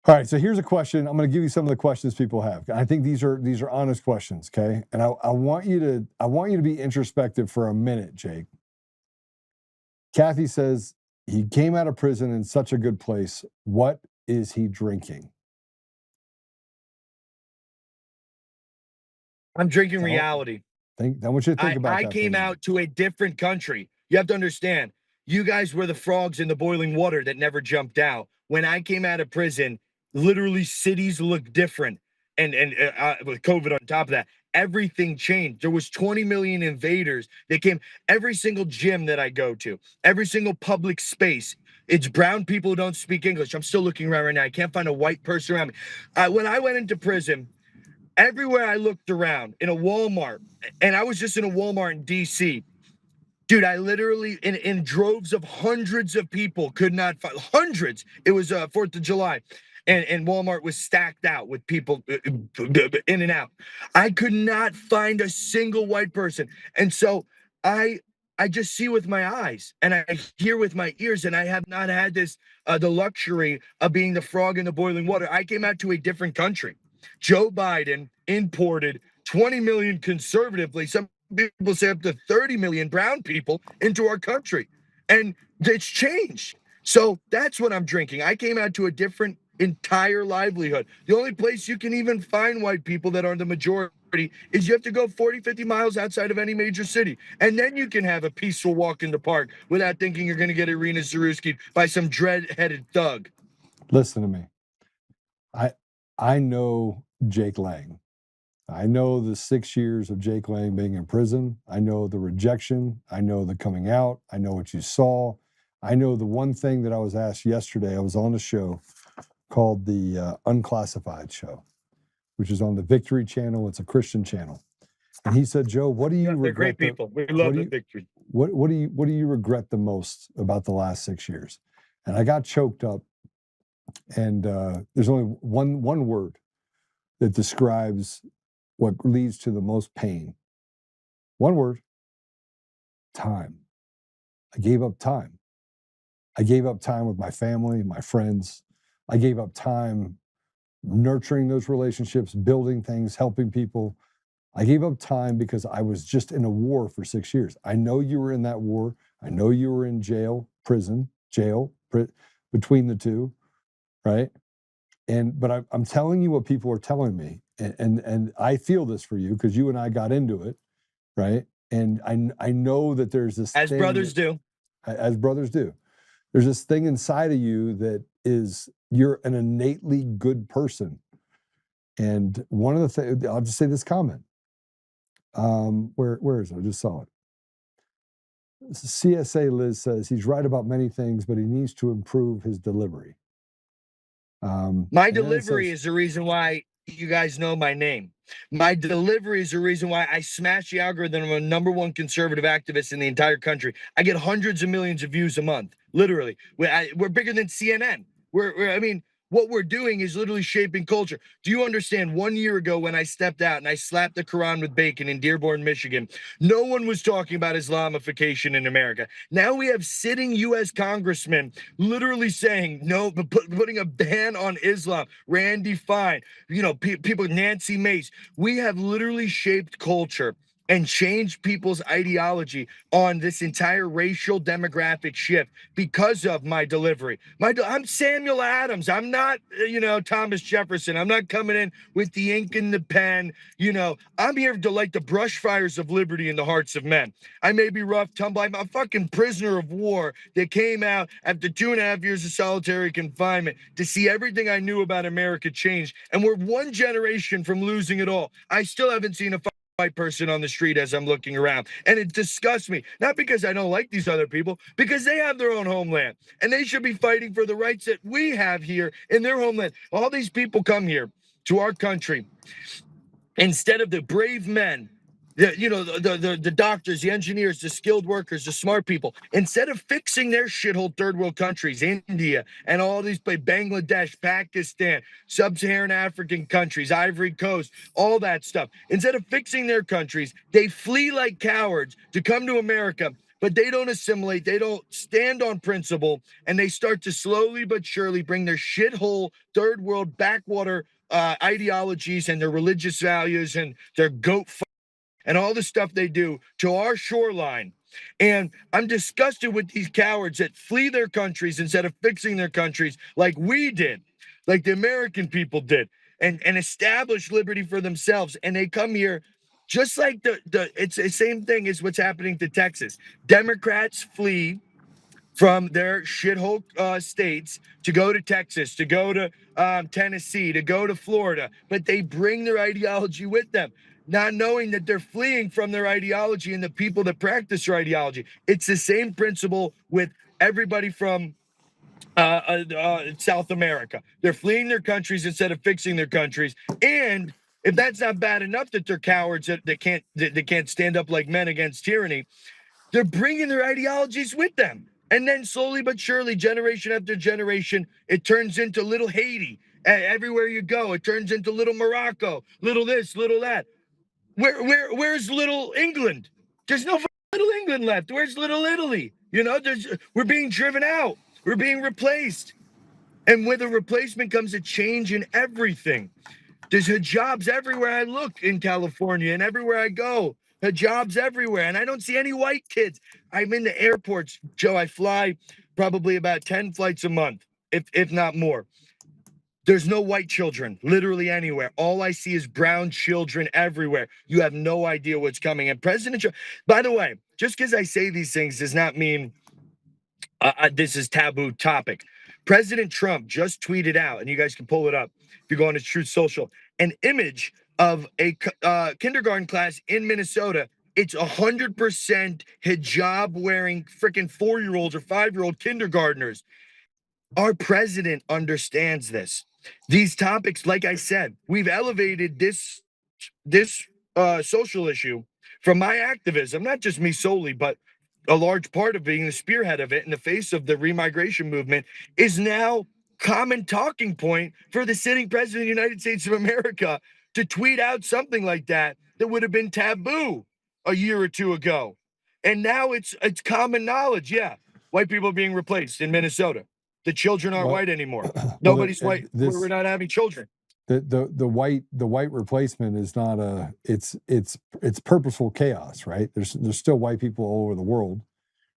B: All right, so here's a question. I'm going to give you some of the questions people have. I think these are honest questions, okay? And I want you to be introspective for a minute, Jake. Kathy says he came out of prison in such a good place. What is he drinking?
F: I'm drinking reality.
B: I want you to think about that.
F: I came out to a different country. You have to understand, you guys were the frogs in the boiling water that never jumped out. When I came out of prison, literally cities looked different. And with COVID on top of that, everything changed. There was 20 million invaders that came. Every single gym that I go to, every single public space, it's brown people who don't speak English. I'm still looking around right now. I can't find a white person around me. When I went into prison, everywhere I looked around, in a Walmart, and I was just in a Walmart in DC, dude, I literally, in droves of hundreds of people could not find, hundreds. It was 4th of July. And Walmart was stacked out with people in and out. I could not find a single white person. And so I just see with my eyes and I hear with my ears, and I have not had this, the luxury of being the frog in the boiling water. I came out to a different country. Joe Biden imported 20 million conservatively, some people say up to 30 million brown people into our country. And it's changed. So that's what I'm drinking. I came out to a different entire livelihood. The only place you can even find white people that are the majority is you have to go 40, 50 miles outside of any major city. And then you can have a peaceful walk in the park without thinking you're going to get Irina Zarewski by some dread-headed thug.
B: Listen to me. I know Jake Lang. I know the 6 years of Jake Lang being in prison. I know the rejection. I know the coming out. I know what you saw. I know the one thing that I was asked yesterday. I was on a show called the Unclassified Show, which is on the Victory channel. It's a Christian channel. And he said, Joe, what do you regret?
F: They're great people. We love the Victory.
B: What do you regret the most about the last 6 years? And I got choked up. And there's only one word that describes what leads to the most pain. One word: time. I gave up time. I gave up time with my family, my friends. I gave up time nurturing those relationships, building things, helping people. I gave up time because I was just in a war for 6 years. I know you were in that war. I know you were in prison, between the two, right? But I'm telling you what people are telling me, and I feel this for you because you and I got into it, right? And I know that there's this
F: as brothers do.
B: As brothers do. There's this thing inside of you that is, you're an innately good person. And one of the things, I'll just say this comment. Where is it? I just saw it. CSA Liz says he's right about many things, but he needs to improve his delivery.
F: My delivery is the reason why you guys know my name. My delivery is the reason why I smash the algorithm. I'm a #1 conservative activist in the entire country. I get hundreds of millions of views a month, literally. We're bigger than CNN. I mean, what we're doing is literally shaping culture. Do you understand? 1 year ago, when I stepped out and I slapped the Quran with bacon in Dearborn, Michigan, no one was talking about Islamification in America. Now we have sitting U.S. congressmen literally saying no, but putting a ban on Islam. Randy Fine, people, Nancy Mace. We have literally shaped culture and changed people's ideology on this entire racial demographic shift because of my delivery. I'm Samuel Adams. I'm not, Thomas Jefferson. I'm not coming in with the ink and the pen. I'm here to light the brush fires of liberty in the hearts of men. I may be rough, tumble. I'm a fucking prisoner of war that came out after 2.5 years of solitary confinement to see everything I knew about America change. And we're one generation from losing it all. I still haven't seen a white person on the street as I'm looking around. And it disgusts me, not because I don't like these other people, because they have their own homeland and they should be fighting for the rights that we have here in their homeland. All these people come here to our country instead of the brave men, the doctors, the engineers, the skilled workers, the smart people, instead of fixing their shithole third world countries, India and all these Bangladesh, Pakistan, sub-Saharan African countries, Ivory Coast, all that stuff. Instead of fixing their countries, they flee like cowards to come to America, but they don't assimilate, they don't stand on principle, and they start to slowly but surely bring their shithole third world backwater ideologies and their religious values and their goat and all the stuff they do to our shoreline. And I'm disgusted with these cowards that flee their countries instead of fixing their countries like we did, like the American people did, and establish liberty for themselves. And they come here just like it's the same thing as what's happening to Texas. Democrats flee from their shithole states to go to Texas, to go to Tennessee, to go to Florida, but they bring their ideology with them, not knowing that they're fleeing from their ideology and the people that practice their ideology. It's the same principle with everybody from South America. They're fleeing their countries instead of fixing their countries. And if that's not bad enough that they're cowards that can't stand up like men against tyranny, they're bringing their ideologies with them. And then slowly but surely, generation after generation, it turns into little Haiti. Everywhere you go, it turns into little Morocco, little this, little that. Where's little England? There's no little England left. Where's little Italy? We're being driven out. We're being replaced. And with a replacement comes a change in everything. There's hijabs everywhere I look in California and everywhere I go. Hijabs everywhere. And I don't see any white kids. I'm in the airports, Joe. I fly probably about 10 flights a month, if not more. There's no white children, literally anywhere. All I see is brown children everywhere. You have no idea what's coming. And President Trump, by the way, just because I say these things does not mean this is taboo topic. President Trump just tweeted out, and you guys can pull it up if you go on his Truth Social, an image of a kindergarten class in Minnesota. It's 100% hijab wearing freaking 4-year-olds or 5-year-old kindergartners. Our president understands this. These topics, like I said, we've elevated this social issue from my activism, not just me solely, but a large part of being the spearhead of it in the face of the remigration movement, is now common talking point for the sitting president of the United States of America to tweet out something like that would have been taboo a year or two ago. And now it's common knowledge. Yeah, white people are being replaced in Minnesota. The children aren't white anymore. Nobody's white. We're not having children.
B: The white replacement is not it's purposeful chaos, right? There's still white people all over the world,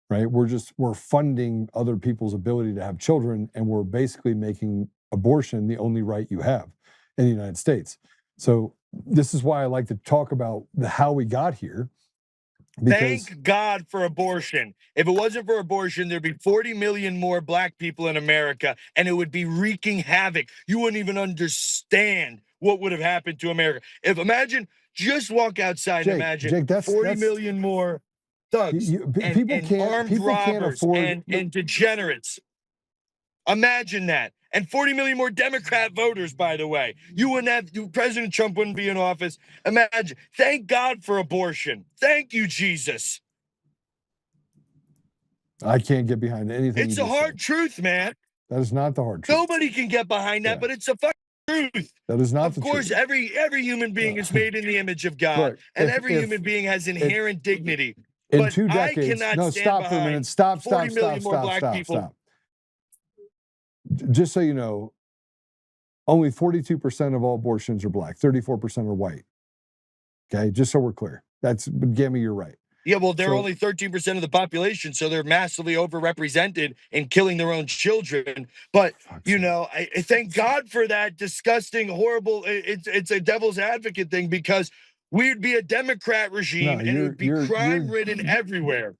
B: right? We're funding other people's ability to have children, and we're basically making abortion the only right you have in the United States. So this is why I like to talk about how we got here.
F: Thank God for abortion. If it wasn't for abortion, there'd be 40 million more black people in America, and it would be wreaking havoc. You wouldn't even understand what would have happened to America. Imagine, just walk outside and imagine Jake, 40 million more thugs and armed robbers and degenerates. Imagine that. And 40 million more Democrat voters, by the way. You wouldn't have, President Trump wouldn't be in office. Imagine. Thank God for abortion. Thank you, Jesus.
B: I can't get behind anything.
F: It's a hard truth, man.
B: That is not the hard truth.
F: Nobody can get behind that, but it's a fucking truth.
B: That is not
F: of
B: the
F: course,
B: truth.
F: every human being is made in the image of God,
B: Look,
F: and every human being has inherent dignity.
B: In
F: but
B: 2 decades,
F: I cannot
B: no,
F: stand
B: stop for a minute. Stop.
F: 40 million more black people.
B: Just so you know, only 42% of all abortions are black, 34% are white. Okay, just so we're clear. That's, Gammy, you're right.
F: Yeah, well, they're only 13% of the population, so they're massively overrepresented in killing their own children. But, you know, I thank God for that disgusting, horrible, it's a devil's advocate thing, because we'd be a Democrat regime and it would be crime-ridden everywhere.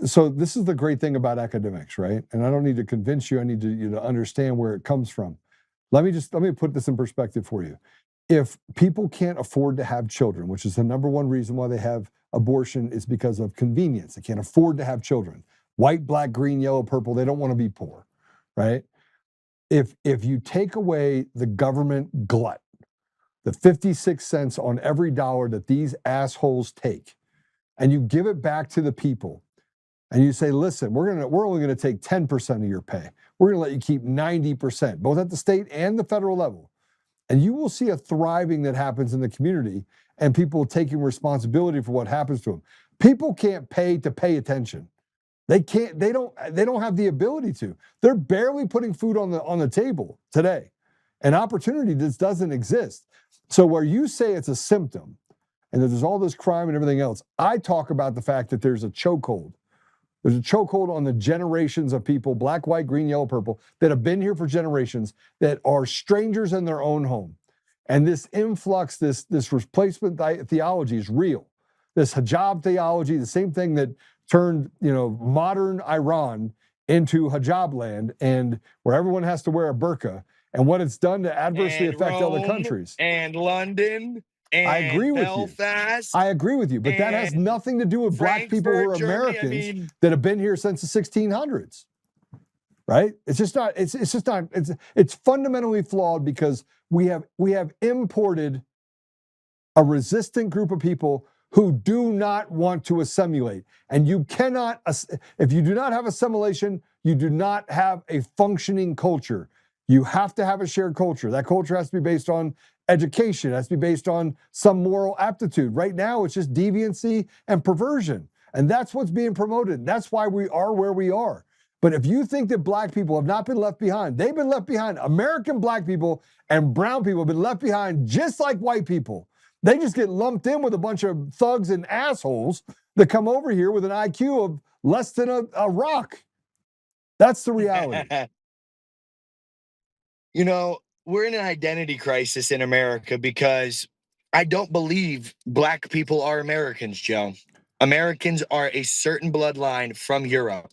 B: So this is the great thing about academics, right? And I don't need to convince you, I need you to understand where it comes from. Let me put this in perspective for you. If people can't afford to have children, which is the #1 reason why they have abortion, is because of convenience. They can't afford to have children. White, black, green, yellow, purple, they don't want to be poor, right? If you take away the government glut, the 56 cents on every dollar that these assholes take, and you give it back to the people, and you say, listen, we're only going to take 10% of your pay. We're going to let you keep 90%, both at the state and the federal level. And you will see a thriving that happens in the community and people taking responsibility for what happens to them. People can't pay to pay attention. They don't have the ability to. They're barely putting food on the table today. An opportunity that doesn't exist. So where you say it's a symptom and that there's all this crime and everything else, I talk about the fact that there's a chokehold. There's a chokehold on the generations of people, black, white, green, yellow, purple, that have been here for generations, that are strangers in their own home. And this influx, this replacement theology is real. This hijab theology, the same thing that turned, modern Iran into hijab land, and where everyone has to wear a burqa, and what it's done to adversely affect other countries.
F: And London. And
B: I agree with
F: Belfast,
B: you. I agree with you, but that has nothing to do with black people who are Americans that have been here since the 1600s, right? It's fundamentally flawed, because we have imported a resistant group of people who do not want to assimilate. And you cannot, if you do not have assimilation, you do not have a functioning culture. You have to have a shared culture. That culture has to be based on education. It has to be based on some moral aptitude. Right now, it's just deviancy and perversion. And that's what's being promoted. That's why we are where we are. But if you think that black people have not been left behind, they've been left behind. American black people and brown people have been left behind just like white people. They just get lumped in with a bunch of thugs and assholes that come over here with an IQ of less than a rock. That's the reality.
F: We're in an identity crisis in America, because I don't believe black people are Americans, Joe. Americans are a certain bloodline from Europe.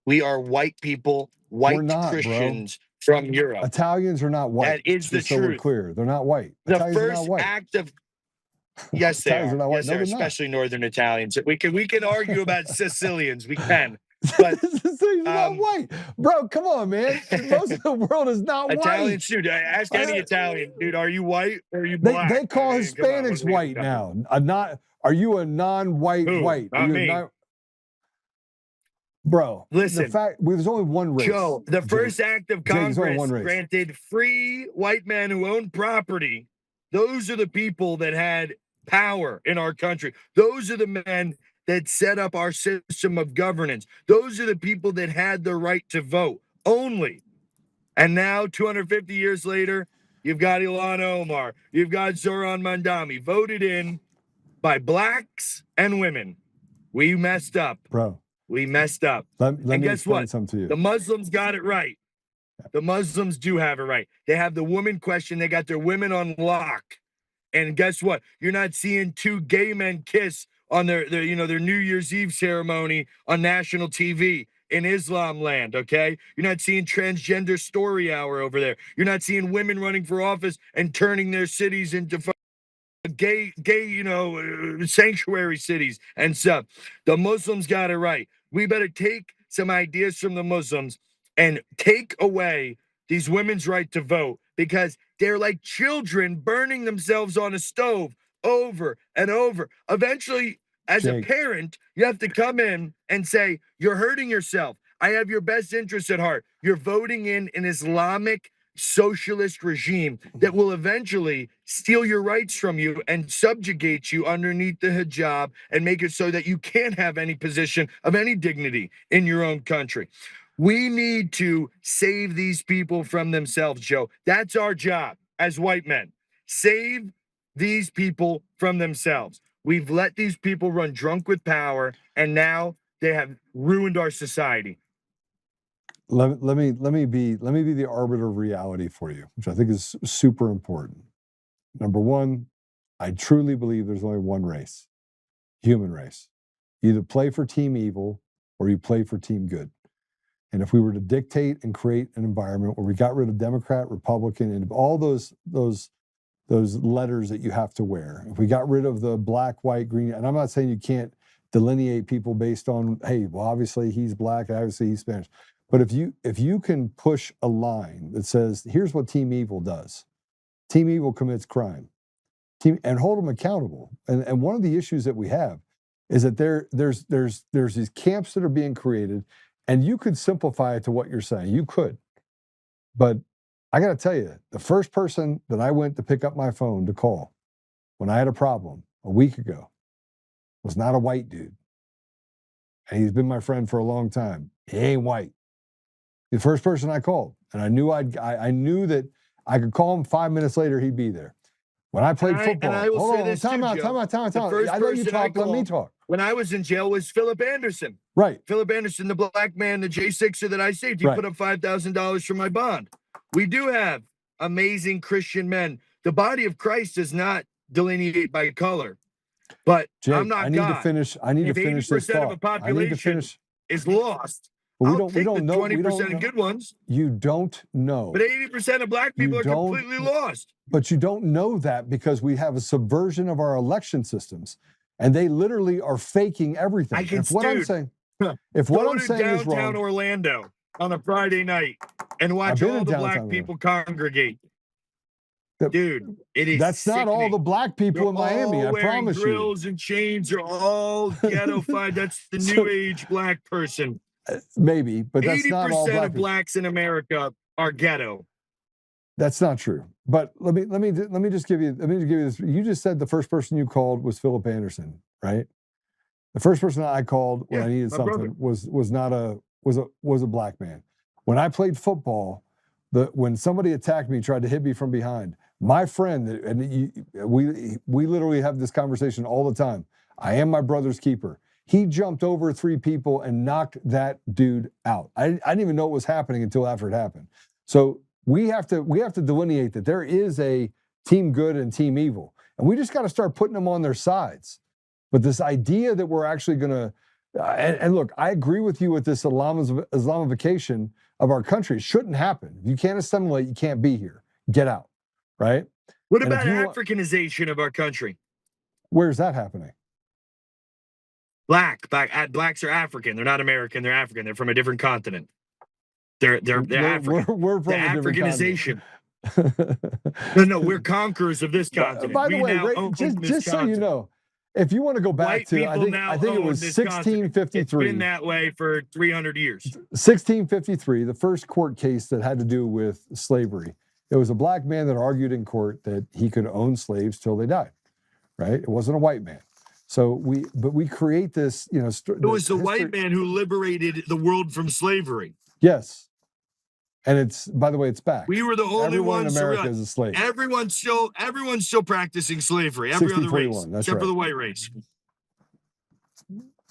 F: We are white people, white Christians from Europe.
B: Italians are not white.
F: That is the truth.
B: So we're clear. They're not white.
F: The
B: Italians
F: first act of yes, they are. Yes, they're especially Northern Italians. We can argue about Sicilians. We can. But
B: Sicilians are not white, bro. Come on, man. Most of the world is not white.
F: Italians, dude. Ask any Italian, dude. Are you white or are you black?
B: They call Hispanics white now. Are you a non-white white?
F: Not me.
B: Bro,
F: listen.
B: There's only one race.
F: Joe, the first act of Congress granted free white men who own property. Those are the people that had power in our country. Those are the men that set up our system of governance. Those are the people that had the right to vote only. And now, 250 years later, you've got Ilhan Omar, you've got Zoran Mandami, voted in by blacks and women. We messed up.
B: Bro.
F: We messed up.
B: Let me
F: guess what?
B: Something to you.
F: The Muslims got it right. The Muslims do have it right. They have the woman question. They got their women on lock. And guess what? You're not seeing two gay men kiss on their New Year's Eve ceremony on national TV in Islam land, okay? You're not seeing transgender story hour over there. You're not seeing women running for office and turning their cities into gay, sanctuary cities and stuff. The Muslims got it right. We better take some ideas from the Muslims and take away these women's right to vote, because they're like children burning themselves on a stove over and over. Eventually, as a parent, you have to come in and say, you're hurting yourself. I have your best interests at heart. You're voting in an Islamic socialist regime that will eventually steal your rights from you and subjugate you underneath the hijab and make it so that you can't have any position of any dignity in your own country. We need to save these people from themselves, Joe. That's our job as white men. Save these people from themselves. We've let these people run drunk with power, and now they have ruined our society.
B: Let me be the arbiter of reality for you, which I think is super important. Number one, I truly believe there's only one race, human race. You either play for team evil or you play for team good. And if we were to dictate and create an environment where we got rid of Democrat, Republican, and all those letters that you have to wear, if we got rid of the black, white, green, and I'm not saying you can't delineate people based on, hey, well, obviously he's black, obviously he's Spanish. But if you can push a line that says, here's what Team Evil does. Team Evil commits crime. And hold them accountable. And one of the issues that we have is that there's these camps that are being created, and you could simplify it to what you're saying. You could. But I got to tell you, the first person that I went to pick up my phone to call when I had a problem a week ago was not a white dude. And he's been my friend for a long time. He ain't white. The first person I called, and I knew I knew that I could call him 5 minutes later, he'd be there. When I played football, hold on, time out. I let you talk, let me talk.
F: When I was in jail was Philip Anderson.
B: Right.
F: Philip Anderson, the black man, the J6er that I saved. He put up $5,000 for my bond. We do have amazing Christian men. The body of Christ does not delineate by color. But
B: Jake,
F: I'm not
B: I need
F: God.
B: to finish. I need
F: if
B: to finish this
F: 80%
B: thought.
F: of a population is lost,
B: but
F: I'll take the 20% of good ones.
B: You don't know.
F: But 80% of black people are completely lost.
B: But you don't know that because we have a subversion of our election systems, and they literally are faking everything. If what I'm saying is wrong,
F: downtown Orlando on a Friday night and watch all the black people congregate. Dude, it is.
B: That's
F: sickening.
B: not all the black people in Miami. I promise you.
F: Grills and chains are all ghettofied. That's the new age black person.
B: Maybe, but that's not all
F: 80% of blacks in America are ghetto.
B: That's not true. But let me just give you this. You just said the first person you called was Philip Anderson, right? The first person I called when I needed something was a black man. When I played football, when somebody attacked me, tried to hit me from behind, my friend, and we literally have this conversation all the time. I am my brother's keeper. He jumped over 3 people and knocked that dude out. I didn't even know what was happening until after it happened. So we have to delineate that there is a team good and team evil, and we just got to start putting them on their sides. But this idea that we're actually going to, and look, I agree with you with this Islamification of our country. It shouldn't happen. If you can't assimilate, you can't be here. Get out, right?
F: What about Africanization of our country?
B: Where's that happening?
F: Blacks are African. They're not American. They're African. They're from a different continent. They're African.
B: We're from
F: Africanization. No, we're conquerors of this continent.
B: By the way, just so you know, if you want to go back to, I think it was 1653.
F: It's been that way for 300 years.
B: 1653, the first court case that had to do with slavery. It was a black man that argued in court that he could own slaves till they died, right? It wasn't a white man. So we create this, it
F: was the white man who liberated the world from slavery.
B: Yes. And by the way, it's back.
F: We were the only ones
B: in America is a slave.
F: Everyone's still practicing slavery. Every other race, except for the white race.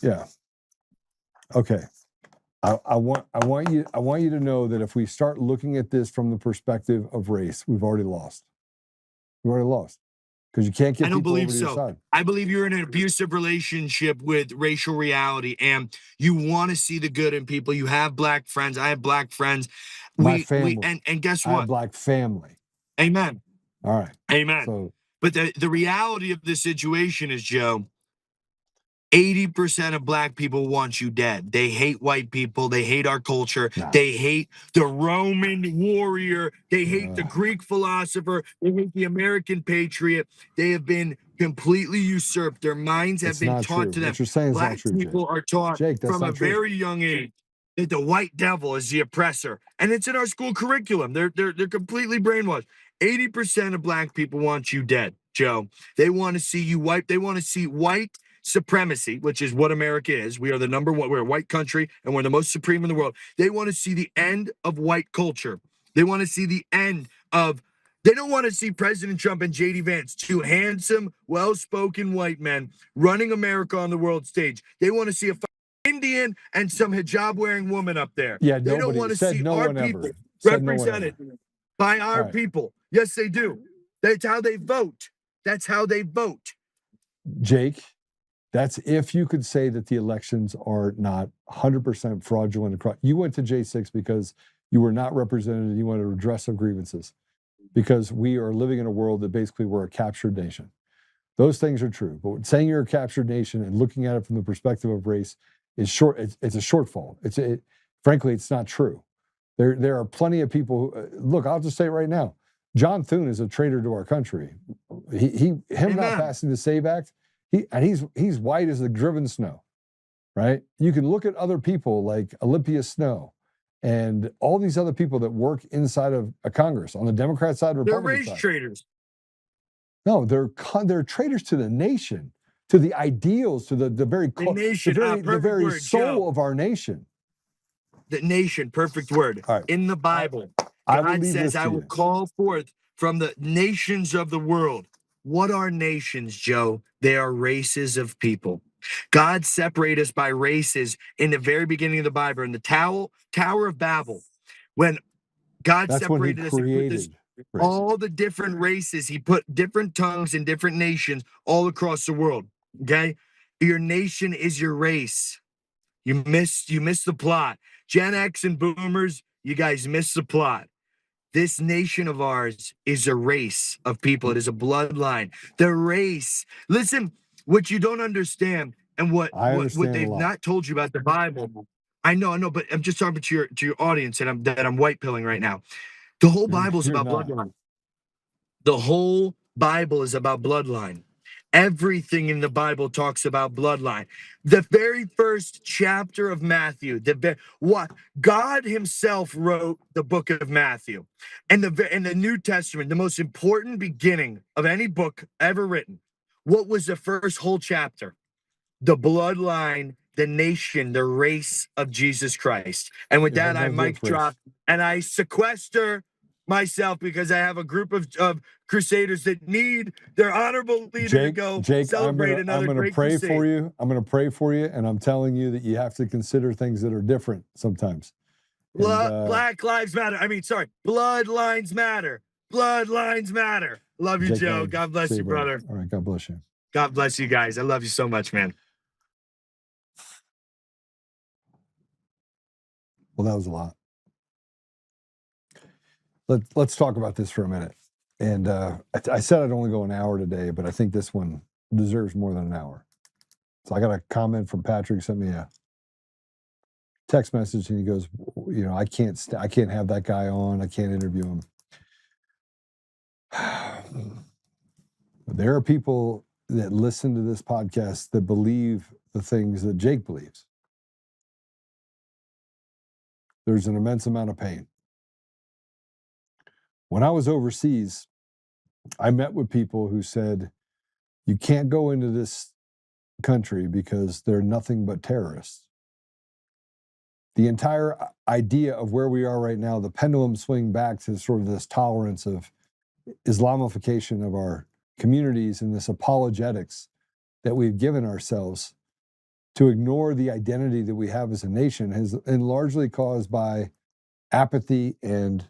B: Yeah. Okay. I want you to know that if we start looking at this from the perspective of race, we've already lost. We've already lost. Because you can't get
F: I don't
B: people
F: believe
B: over to your side.
F: I believe you're in an abusive relationship with racial reality, and you want to see the good in people. You have black friends. I have black friends.
B: My family.
F: And guess what?
B: I have black family.
F: Amen.
B: All right.
F: Amen.
B: So,
F: but the reality of this situation is, Joe, 80% of black people want you dead. They hate white people. They hate our culture.
B: Nah.
F: They hate the Roman warrior. They hate the Greek philosopher. They hate the American patriot. They have been completely usurped. Their minds have
B: It's
F: been
B: not
F: taught
B: true.
F: to them.
B: What you're saying is not
F: Black
B: true, Jake.
F: people are taught
B: Jake, that's
F: from a
B: not true.
F: very young age that the white devil is the oppressor. And it's in our school curriculum. They're completely brainwashed. 80% of black people want you dead, Joe. They want to see you wiped. They want to see white supremacy, which is what America is. We are the number one. We're a white country, and we're the most supreme in the world. They want to see the end of white culture. They want to see the end of. They don't want to see President Trump and JD Vance, two handsome, well-spoken white men running America on the world stage. They want to see a Indian and some hijab-wearing woman up there.
B: Yeah,
F: they don't want to see our people represented by our people. Yes, they do. That's how they vote. That's how they vote.
B: Jake, that's if you could say that the elections are not 100% fraudulent. You went to J6 because you were not represented and you wanted to redress some grievances, because we are living in a world that basically we're a captured nation. Those things are true. But saying you're a captured nation and looking at it from the perspective of race is short. It's a shortfall. Frankly, it's not true. There are plenty of people who, look, I'll just say it right now. John Thune is a traitor to our country. Him not passing the SAVE Act, he's white as the driven snow, right? You can look at other people like Olympia Snow and all these other people that work inside of a Congress on the Democrat side, Republican
F: They're race
B: side.
F: traitors.
B: No, they're traitors to the nation, to the ideals, to the very
F: word,
B: soul
F: Joe.
B: of our nation.
F: The nation, perfect word.
B: All right.
F: In the Bible,
B: I will
F: God
B: leave
F: says,
B: this to
F: I will
B: you.
F: call forth from the nations of the world. What are nations, Joe? They are races of people. God separated us by races in the very beginning of the Bible, in the Tower of Babel. When God separated us and put this, all the different races, he put different tongues and different nations all across the world. Okay? Your nation is your race. You missed the plot. Gen X and boomers, you guys missed the plot. This nation of ours is a race of people. It is a bloodline. The race. Listen, what you don't understand and what they've not told you about the Bible. I know, but I'm just talking to your audience, and I'm white pilling right now. The whole Bible is about bloodline. The whole Bible is about bloodline. Everything in the Bible talks about bloodline. The very first chapter of Matthew, God himself wrote the book of Matthew. And in the New Testament, the most important beginning of any book ever written, what was the first whole chapter? The bloodline, the nation, the race of Jesus Christ. And with that, I mic drop and I sequester myself, because I have a group of crusaders that need their honorable leader to go celebrate another great crusade.
B: For you. I'm going to pray for you, and I'm telling you that you have to consider things that are different sometimes.
F: Black lives matter. Bloodlines matter. Bloodlines matter. Love you, Joe. God bless you, brother.
B: All right, God bless you.
F: God bless you guys. I love you so much, man.
B: Well, that was a lot. Let's talk about this for a minute. And I said I'd only go an hour today, but I think this one deserves more than an hour. So I got a comment from Patrick, sent me a text message, and he goes, I can't have that guy on. I can't interview him. There are people that listen to this podcast that believe the things that Jake believes. There's an immense amount of pain. When I was overseas, I met with people who said, you can't go into this country because they're nothing but terrorists. The entire idea of where we are right now, the pendulum swing back to sort of this tolerance of Islamification of our communities and this apologetics that we've given ourselves to ignore the identity that we have as a nation has been largely caused by apathy and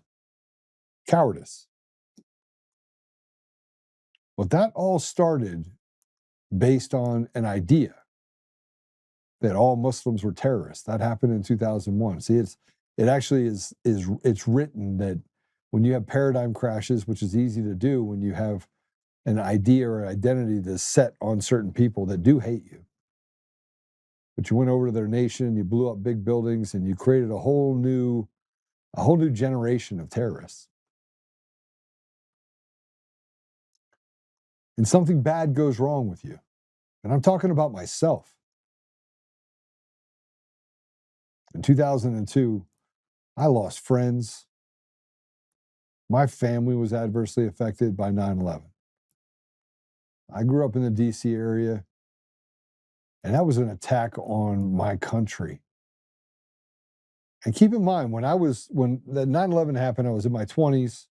B: cowardice. Well, that all started based on an idea that all Muslims were terrorists. That happened in 2001. See, it actually is written that when you have paradigm crashes, which is easy to do when you have an idea or identity that's set on certain people that do hate you, But you went over to their nation, you blew up big buildings, and you created a whole new generation of terrorists. And something bad goes wrong with you. And I'm talking about myself. In 2002, I lost friends. My family was adversely affected by 9/11. I grew up in the DC area, and that was an attack on my country. And keep in mind, when the 9/11 happened, I was in my 20s.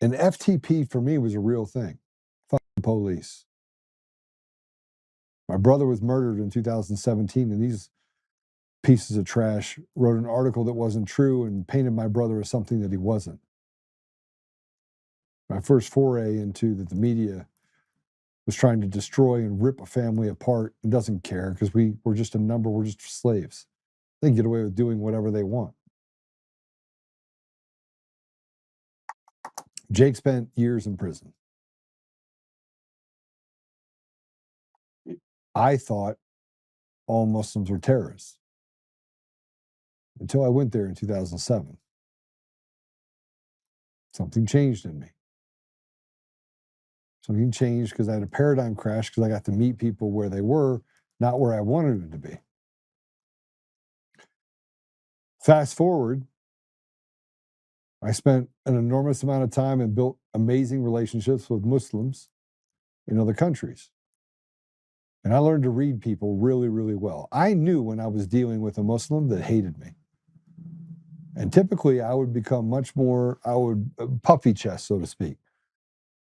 B: And FTP for me was a real thing. Fucking police. My brother was murdered in 2017, and these pieces of trash wrote an article that wasn't true and painted my brother as something that he wasn't. My first foray into that the media was trying to destroy and rip a family apart and doesn't care because we're just a number, we're just slaves. They can get away with doing whatever they want. Jake spent years in prison. I thought all Muslims were terrorists until I went there in 2007. Something changed in me. Something changed because I had a paradigm crash because I got to meet people where they were, not where I wanted them to be. Fast forward, I spent an enormous amount of time and built amazing relationships with Muslims in other countries. And I learned to read people really, really well. I knew when I was dealing with a Muslim that hated me. And typically I would become much more, puffy chest, so to speak.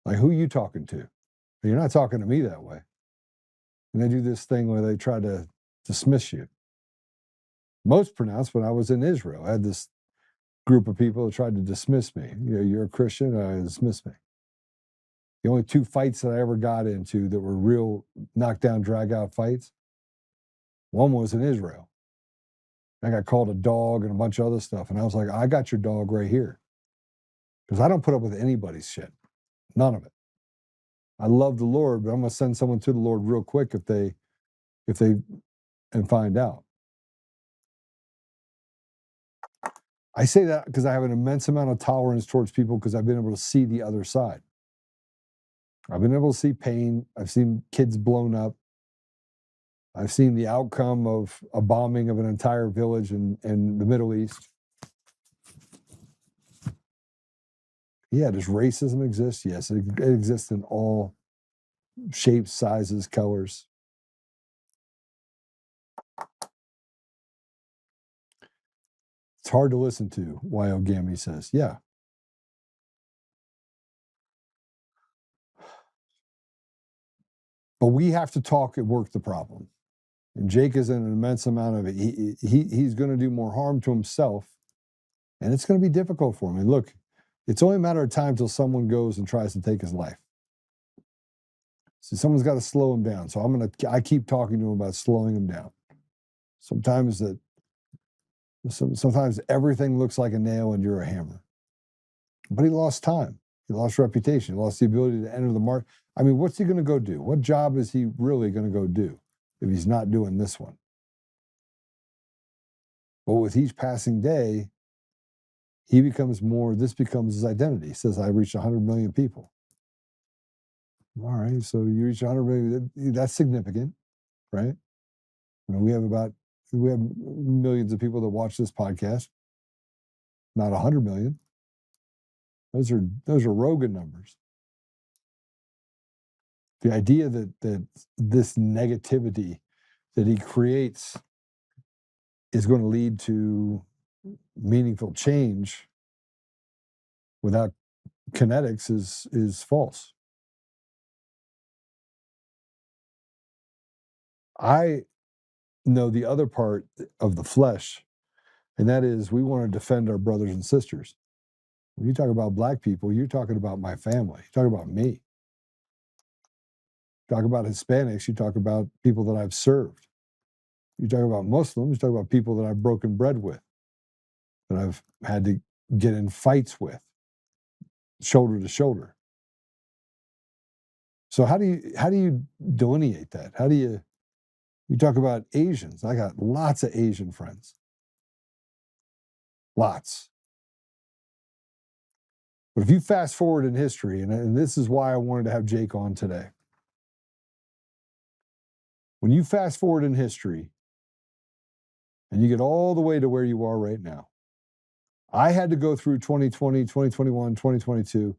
B: Like, who are you talking to? You're not talking to me that way. And they do this thing where they try to dismiss you. Most pronounced when I was in Israel. I had this group of people that tried to dismiss me. You're a Christian, dismiss me. The only two fights that I ever got into that were real knockdown, drag-out fights, one was in Israel. I got called a dog and a bunch of other stuff. And I was like, I got your dog right here. Because I don't put up with anybody's shit. None of it. I love the Lord, but I'm going to send someone to the Lord real quick if they and find out. I say that because I have an immense amount of tolerance towards people because I've been able to see the other side. I've been able to see pain. I've seen kids blown up. I've seen the outcome of a bombing of an entire village in the Middle East. Yeah, does racism exist? Yes, it exists in all shapes, sizes, colors. It's hard to listen to, Y.O. Gammy says. Yeah. But we have to talk and work the problem. And Jake is in an immense amount of it. He's going to do more harm to himself, and it's going to be difficult for him. And look, it's only a matter of time till someone goes and tries to take his life. So someone's got to slow him down. So I keep talking to him about slowing him down. Sometimes everything looks like a nail and you're a hammer. But he lost time. He lost reputation. He lost the ability to enter the market. I mean, what's he going to go do? What job is he really going to go do if he's not doing this one? But with each passing day, this becomes his identity. He says, I reached 100 million people. All right, so you reach 100 million, that's significant, right? We have millions of people that watch this podcast, not 100 million. Those are Rogan numbers. The idea that this negativity that he creates is going to lead to meaningful change without kinetics is false. I know the other part of the flesh, and that is we want to defend our brothers and sisters. When you talk about black people, you're talking about my family. You're talking about me. You talk about Hispanics, you talk about people that I've served. You talk about Muslims, you talk about people that I've broken bread with, that I've had to get in fights with, shoulder to shoulder. So how do you delineate that? How do you talk about Asians? I got lots of Asian friends. Lots. But if you fast forward in history, and this is why I wanted to have Jake on today. When you fast forward in history and you get all the way to where you are right now, I had to go through 2020, 2021, 2022.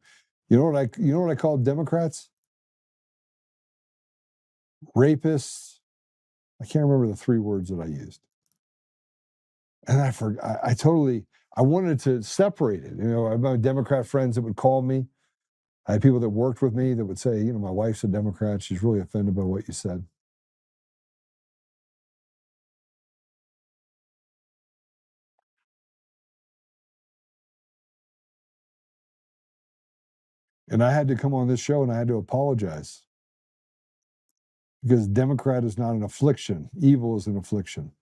B: You know what I called Democrats? Rapists. I can't remember the 3 words that I used. And I wanted to separate it. You know, I have Democrat friends that would call me. I had people that worked with me that would say, you know, my wife's a Democrat. She's really offended by what you said. And I had to come on this show and I had to apologize. Because Democrat is not an affliction. Evil is an affliction.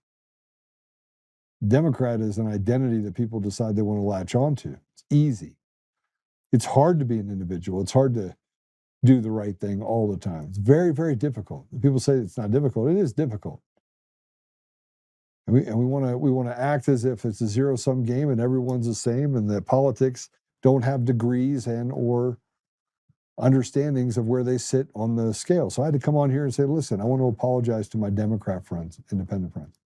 B: Democrat is an identity that people decide they want to latch onto. It's easy. It's hard to be an individual. It's hard to do the right thing all the time. It's very, very difficult. People say it's not difficult. It is difficult. And we want to act as if it's a zero-sum game and everyone's the same, and that politics don't have degrees and or understandings of where they sit on the scale. So I had to come on here and say, listen, I want to apologize to my Democrat friends, independent friends.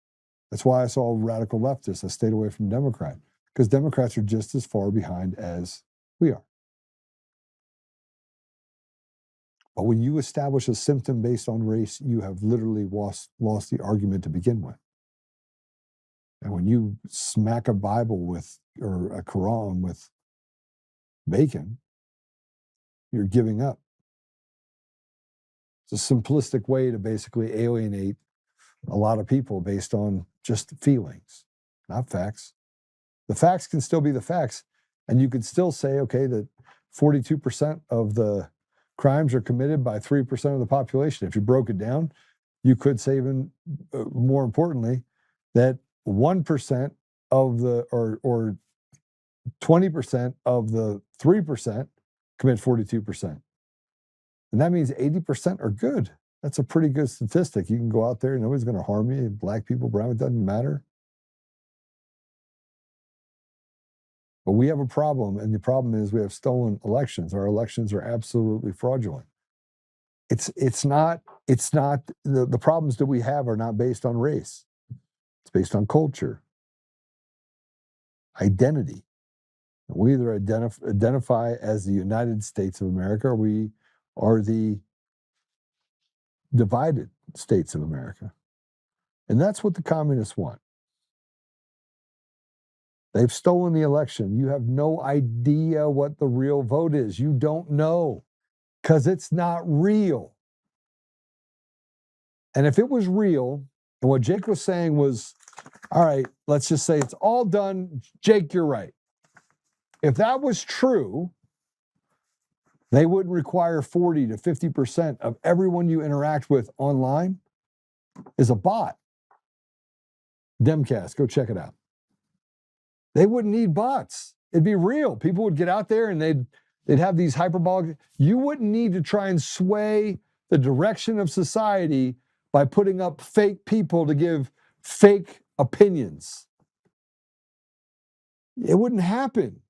B: That's why I saw radical leftists. I stayed away from Democrat, because Democrats are just as far behind as we are. But when you establish a symptom based on race, you have literally lost the argument to begin with. And when you smack a Bible with, or a Quran with bacon, you're giving up. It's a simplistic way to basically alienate a lot of people based on just feelings, not facts. The facts can still be the facts, and you could still say, okay, that 42% of the crimes are committed by 3% of the population. If you broke it down, you could say even more importantly that 1% of the, or 20% of the 3% commit 42%. And that means 80% are good. That's a pretty good statistic. You can go out there, nobody's going to harm you. Black people, brown, it doesn't matter. But we have a problem, and the problem is we have stolen elections. Our elections are absolutely fraudulent. It's not the problems that we have are not based on race. It's based on culture, identity. We either identify as the United States of America, or we are the divided states of America. And that's what the communists want. They've stolen the election. You have no idea what the real vote is. You don't know, because it's not real. And if it was real, and what Jake was saying was, all right, let's just say it's all done. Jake, you're right. If that was true, they wouldn't require 40 to 50% of everyone you interact with online is a bot. Demcast, go check it out. They wouldn't need bots. It'd be real. People would get out there and they'd have these hyperbolic. You wouldn't need to try and sway the direction of society by putting up fake people to give fake opinions. It wouldn't happen.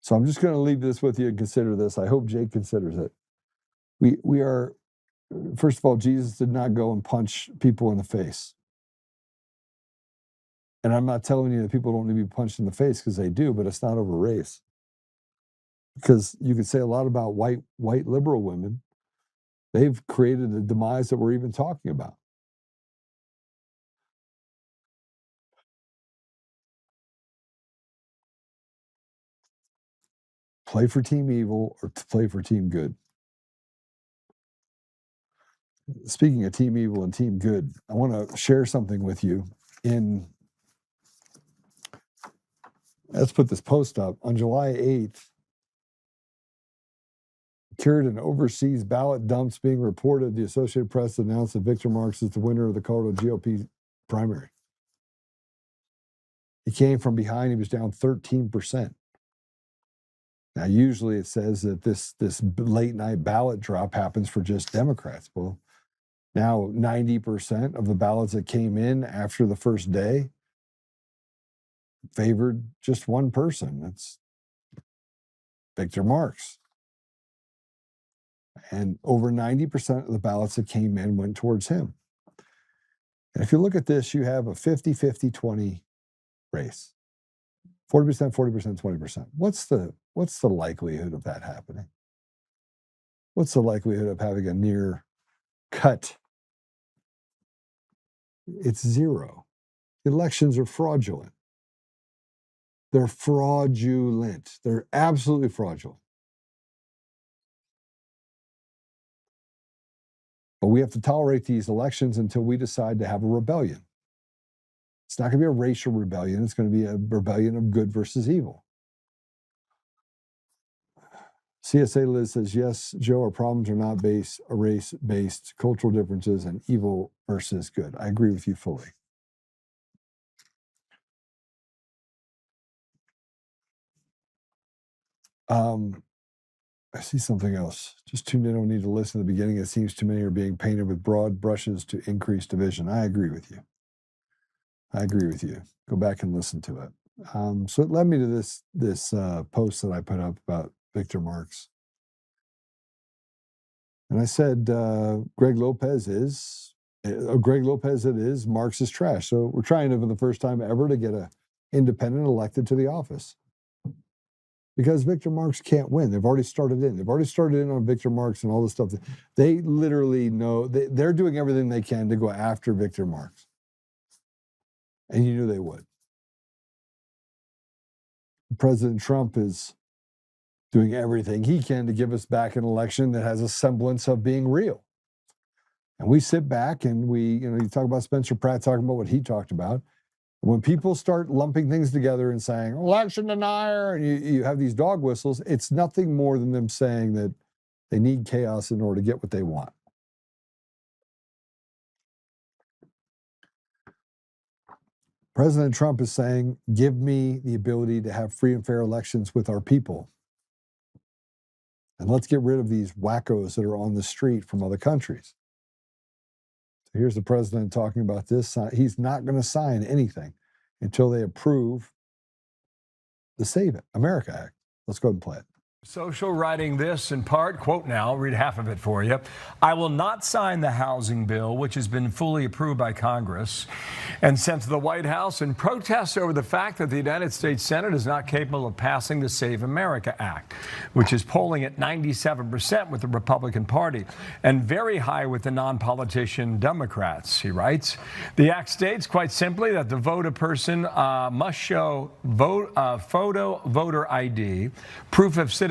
B: So I'm just going to leave this with you and consider this. I hope Jake considers it. We are, first of all, Jesus did not go and punch people in the face. And I'm not telling you that people don't need to be punched in the face, because they do, but it's not over race. Because you could say a lot about white liberal women. They've created the demise that we're even talking about. Play for team evil or play for team good. Speaking of team evil and team good, I want to share something with you. Let's put this post up. On July 8th, cured and overseas ballot dumps being reported. The Associated Press announced that Victor Marx is the winner of the Colorado GOP primary. He came from behind. He was down 13%. Now, usually it says that this late night ballot drop happens for just Democrats. Well, now 90% of the ballots that came in after the first day favored just one person. That's Victor Marx. And over 90% of the ballots that came in went towards him. And if you look at this, you have a 50-50-20 race. 40%, 40%, 20%. What's the likelihood of that happening? What's the likelihood of having a near cut? It's zero. Elections are fraudulent. They're fraudulent. They're absolutely fraudulent. But we have to tolerate these elections until we decide to have a rebellion. It's not going to be a racial rebellion. It's going to be a rebellion of good versus evil. CSA Liz says, yes, Joe, our problems are not race-based, cultural differences and evil versus good. I agree with you fully. I see something else. Just tuned in, don't need to listen to the beginning. It seems too many are being painted with broad brushes to increase division. I agree with you. I agree with you. Go back and listen to it. So it led me to this post that I put up about Victor Marx. And I said, Greg Lopez it is, Marx is trash. So we're trying to, for the first time ever, to get an independent elected to the office. Because Victor Marx can't win. They've already started in. They've already started in on Victor Marx and all this stuff. They literally know, they're doing everything they can to go after Victor Marx. And you knew they would. President Trump is doing everything he can to give us back an election that has a semblance of being real. And we sit back and you talk about Spencer Pratt talking about what he talked about. When people start lumping things together and saying, election denier, and you have these dog whistles, it's nothing more than them saying that they need chaos in order to get what they want. President Trump is saying, give me the ability to have free and fair elections with our people. And let's get rid of these wackos that are on the street from other countries. So here's the president talking about this. He's not going to sign anything until they approve the Save America Act. Let's go ahead and play it.
L: Social writing this in part, quote now, read half of it for you. I will not sign the housing bill, which has been fully approved by Congress and sent to the White House in protest over the fact that the United States Senate is not capable of passing the Save America Act, which is polling at 97% with the Republican Party and very high with the non-politician Democrats, he writes. The act states quite simply that the voter person must show photo voter ID, proof of citizenship,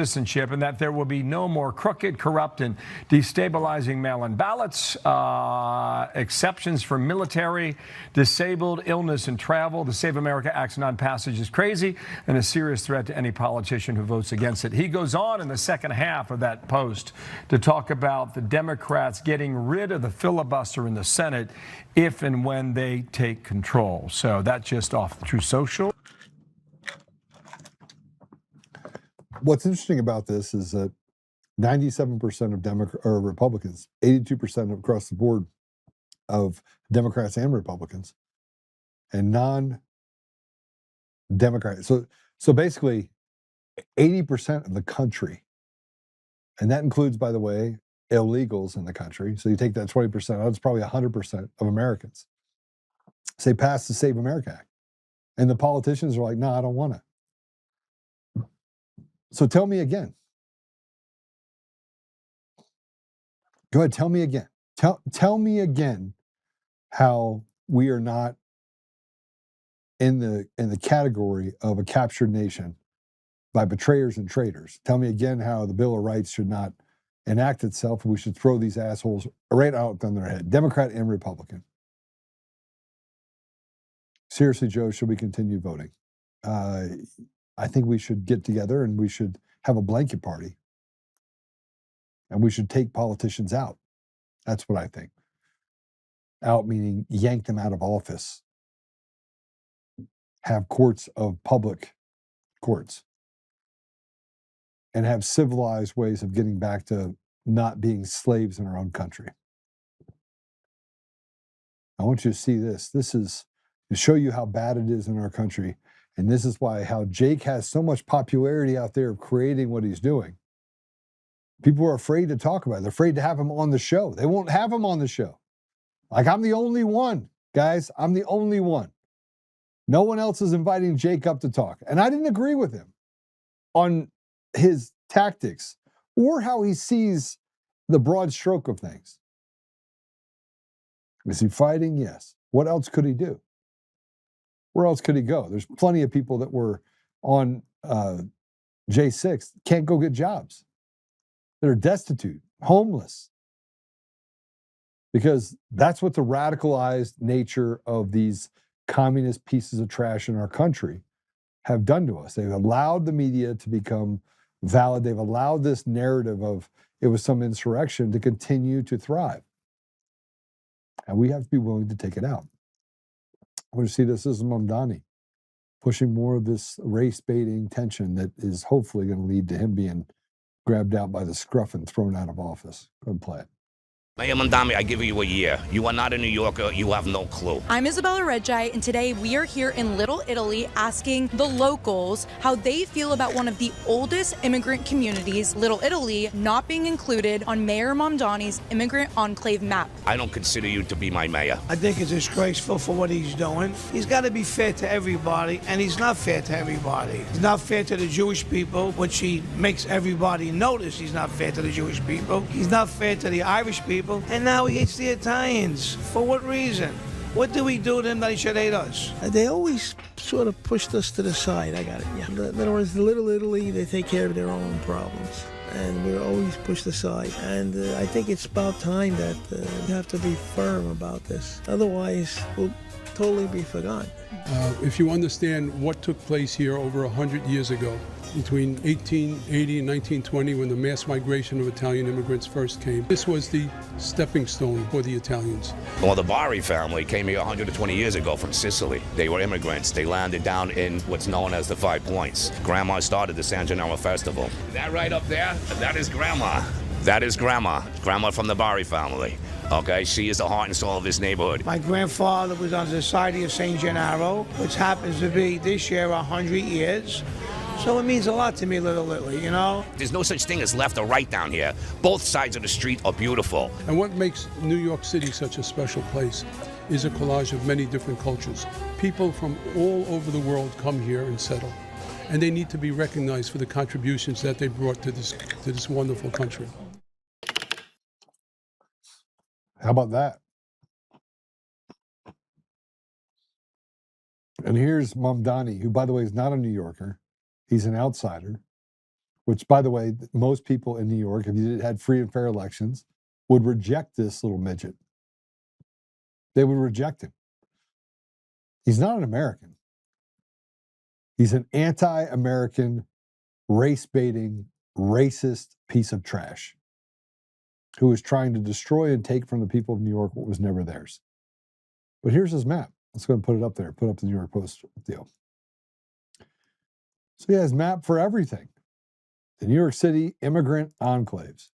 L: and that there will be no more crooked, corrupt, and destabilizing mail-in ballots, exceptions for military, disabled, illness, and travel. The Save America Act's non-passage is crazy and a serious threat to any politician who votes against it. He goes on in the second half of that post to talk about the Democrats getting rid of the filibuster in the Senate if and when they take control. So that's just off the True Social.
B: What's interesting about this is that 97% of Republicans, 82% across the board of Democrats and Republicans, and non-Democrats. So basically, 80% of the country, and that includes, by the way, illegals in the country. So you take that 20% out, it's probably 100% of Americans. Say pass the Save America Act. And the politicians are like, no, I don't want it. So tell me again. Go ahead, tell me again. Tell me again how we are not in the category of a captured nation by betrayers and traitors. Tell me again how the Bill of Rights should not enact itself and we should throw these assholes right out on their head, Democrat and Republican. Seriously, Joe, should we continue voting? I think we should get together and we should have a blanket party. And we should take politicians out. That's what I think. Out meaning yank them out of office. Have courts of public courts. and have civilized ways of getting back to not being slaves in our own country. I want you to see this. This is to show you how bad it is in our country. And this is why how Jake has so much popularity out there of creating what he's doing. People are afraid to talk about it. They're afraid to have him on the show. They won't have him on the show. Like, I'm the only one, guys. I'm the only one. No one else is inviting Jake up to talk. And I didn't agree with him on his tactics or how he sees the broad stroke of things. Is he fighting? Yes. What else could he do? Where else could he go? There's plenty of people that were on J6 can't go get jobs. They're destitute, homeless. Because that's what the radicalized nature of these communist pieces of trash in our country have done to us. They've allowed the media to become valid. They've allowed this narrative of it was some insurrection to continue to thrive. And we have to be willing to take it out. I want to see this as Mamdani pushing more of this race baiting tension that is hopefully going to lead to him being grabbed out by the scruff and thrown out of office. Go and play it.
M: Mayor Mamdani, I give you a year. You are not a New Yorker. You have no clue.
N: I'm Isabella Reggi, and today we are here in Little Italy asking the locals how they feel about one of the oldest immigrant communities, Little Italy, not being included on Mayor Mamdani's immigrant enclave map.
M: I don't consider you to be my mayor.
O: I think it's disgraceful for what he's doing. He's got to be fair to everybody, and he's not fair to everybody. He's not fair to the Jewish people, which he makes everybody notice he's not fair to the Jewish people. He's not fair to the Irish people. And now he hates the Italians. For what reason? What do we do to him that he should hate us? They always sort of pushed us to the side. I got it, yeah. In other words, Little Italy, they take care of their own problems. And we're always pushed aside. And I think it's about time that we have to be firm about this. Otherwise, we'll totally be forgotten.
P: If you understand what took place here over 100 years ago, between 1880 and 1920, when the mass migration of Italian immigrants first came, this was the stepping stone for the Italians.
M: Well, the Bari family came here 120 years ago from Sicily. They were immigrants. They landed down in what's known as the 5 Points. Grandma started the San Gennaro Festival. That right up there, that is Grandma. That is Grandma. Grandma from the Bari family. Okay, she is the heart and soul of this neighborhood.
O: My grandfather was on the Society of St. Gennaro, which happens to be this year 100 years. So it means a lot to me, Little Italy, you know?
M: There's no such thing as left or right down here. Both sides of the street are beautiful.
P: And what makes New York City such a special place is a collage of many different cultures. People from all over the world come here and settle. And they need to be recognized for the contributions that they brought to this wonderful country.
B: How about that? And here's Mamdani, who, by the way, is not a New Yorker. He's an outsider, which, by the way, most people in New York, if you had free and fair elections, would reject this little midget. They would reject him. He's not an American. He's an anti-American, race-baiting, racist piece of trash who is trying to destroy and take from the people of New York what was never theirs. But here's his map. Let's go and put it up there. Put up the New York Post deal. So he has map for everything. The New York City immigrant enclaves,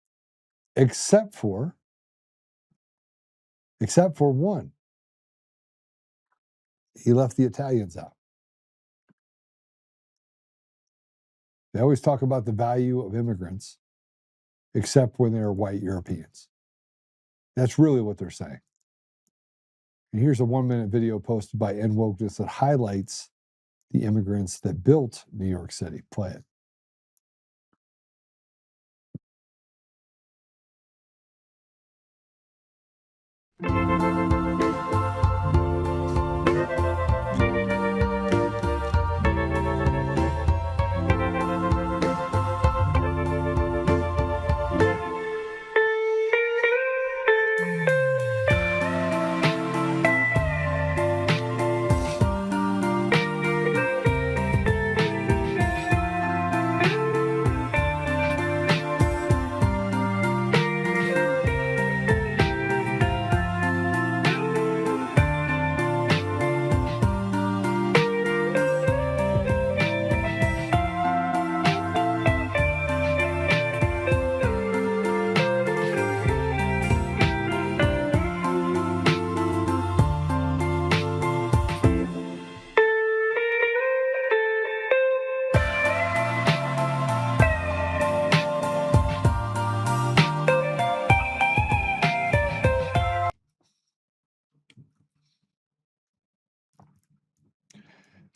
B: except for one. He left the Italians out. They always talk about the value of immigrants, except when they're white Europeans. That's really what they're saying. And here's a 1-minute video posted by NWokeness that highlights the immigrants that built New York City. Play it.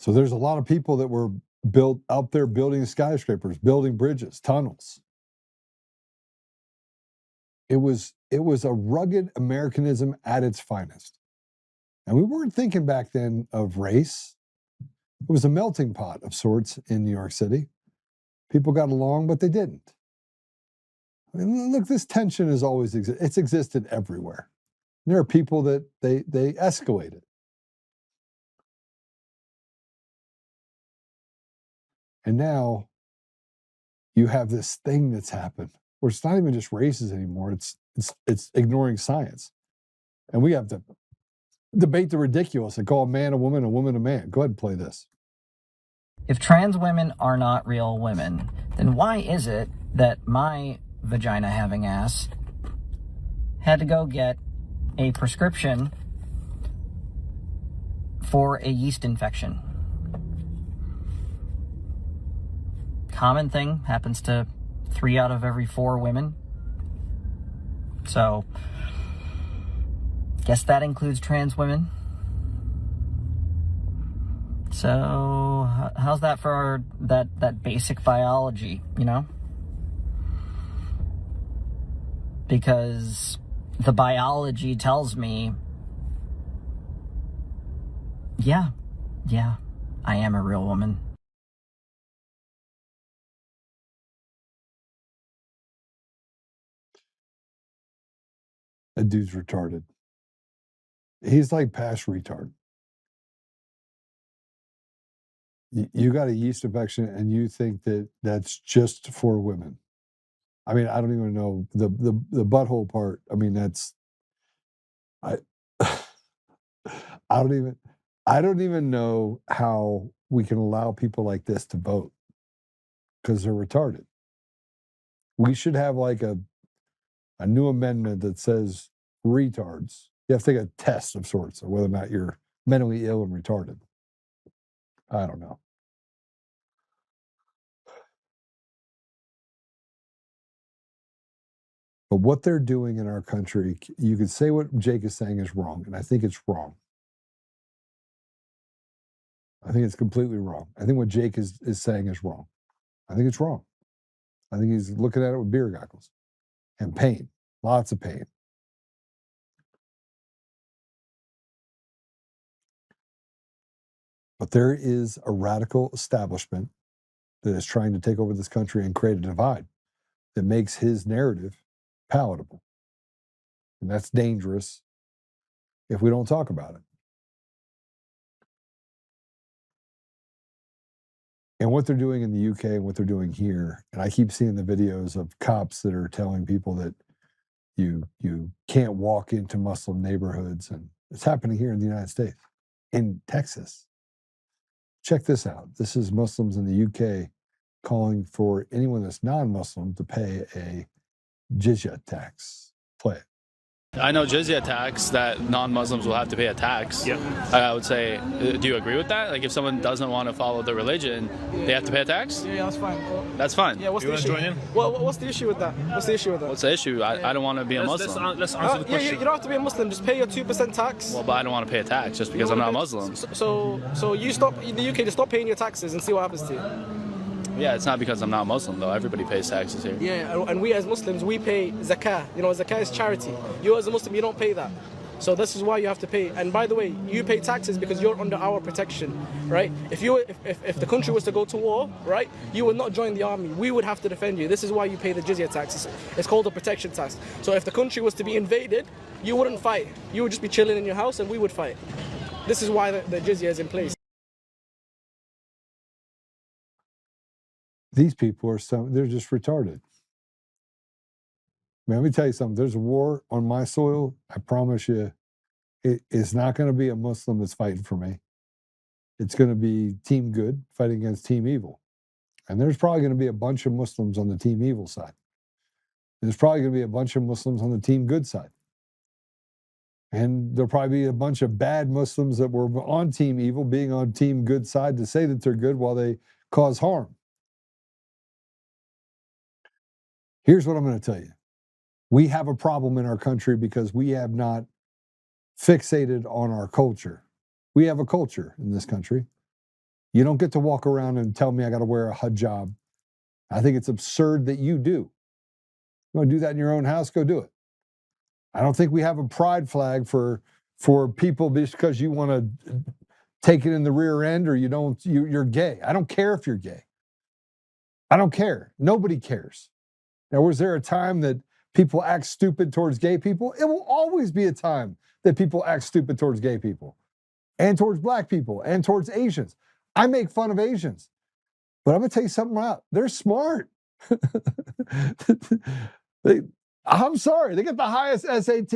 B: So there's a lot of people that were built out there building skyscrapers, building bridges, tunnels. It was a rugged Americanism at its finest. And we weren't thinking back then of race. It was a melting pot of sorts in New York City. People got along, but they didn't. I mean, look, this tension has always existed. It's existed everywhere. There are people that they escalate it. And now you have this thing that's happened where it's not even just races anymore. It's ignoring science. And we have to debate the ridiculous and call a man a woman a man. Go ahead and play this.
Q: If trans women are not real women, then why is it that my vagina having ass had to go get a prescription for a yeast infection? Common thing, happens to 3 out of every 4 women. So, guess that includes trans women. So, how's that for that basic biology, you know? Because the biology tells me, yeah, I am a real woman.
B: That dude's retarded. He's like past retard. You got a yeast infection and you think that that's just for women. I mean, I don't even know the butthole part. I mean, I don't even know how we can allow people like this to vote because they're retarded. We should have like a new amendment that says retards. You have to take a test of sorts of whether or not you're mentally ill and retarded. I don't know. But what they're doing in our country, you could say what Jake is saying is wrong, and I think it's wrong. I think it's completely wrong. I think what Jake is saying is wrong. I think it's wrong. I think he's looking at it with beer goggles and pain, lots of pain. But there is a radical establishment that is trying to take over this country and create a divide that makes his narrative palatable. And that's dangerous if we don't talk about it. And what they're doing in the UK and what they're doing here, and I keep seeing the videos of cops that are telling people that you can't walk into Muslim neighborhoods, and it's happening here in the United States, in Texas. Check this out. This is Muslims in the UK calling for anyone that's non-Muslim to pay a jizya tax. Play it.
R: I know jizya tax, that non-Muslims will have to pay a tax.
E: Yep.
R: I would say, do you agree with that? Like if someone doesn't want to follow the religion, they have to pay a tax?
S: Yeah, that's fine.
R: That's fine.
S: Yeah, what's the issue?
R: Join in?
S: What's the issue with that? What's the issue with that?
R: What's the issue? I don't want to be a Muslim.
E: Let's answer the question.
S: You don't have to be a Muslim. Just pay your 2% tax.
R: Well, but I don't want to pay a tax just because I'm not Muslim.
S: So you stop in the UK, just stop paying your taxes and see what happens to you.
R: Yeah, it's not because I'm not Muslim though. Everybody pays taxes here.
S: Yeah, and we as Muslims, we pay zakah. You know, zakah is charity. You as a Muslim, you don't pay that. So this is why you have to pay. And by the way, you pay taxes because you're under our protection, right? If the country was to go to war, right, you would not join the army. We would have to defend you. This is why you pay the jizya tax. It's called a protection tax. So if the country was to be invaded, you wouldn't fight. You would just be chilling in your house and we would fight. This is why the jizya is in place.
B: These people they're just retarded. Man, let me tell you something. There's a war on my soil. I promise you, it's not going to be a Muslim that's fighting for me. It's going to be Team Good fighting against Team Evil. And there's probably going to be a bunch of Muslims on the Team Evil side. There's probably going to be a bunch of Muslims on the Team Good side. And there'll probably be a bunch of bad Muslims that were on Team Evil being on Team Good side to say that they're good while they cause harm. Here's what I'm going to tell you. We have a problem in our country because we have not fixated on our culture. We have a culture in this country. You don't get to walk around and tell me I got to wear a hijab. I think it's absurd that you do. You want to do that in your own house? Go do it. I don't think we have a pride flag for people just because you want to take it in the rear end or you're gay. I don't care if you're gay. I don't care. Nobody cares. Now, was there a time that people act stupid towards gay people? It will always be a time that people act stupid towards gay people and towards black people and towards Asians. I make fun of Asians, but I'm going to tell you something about. They're smart. I'm sorry. They get the highest SAT,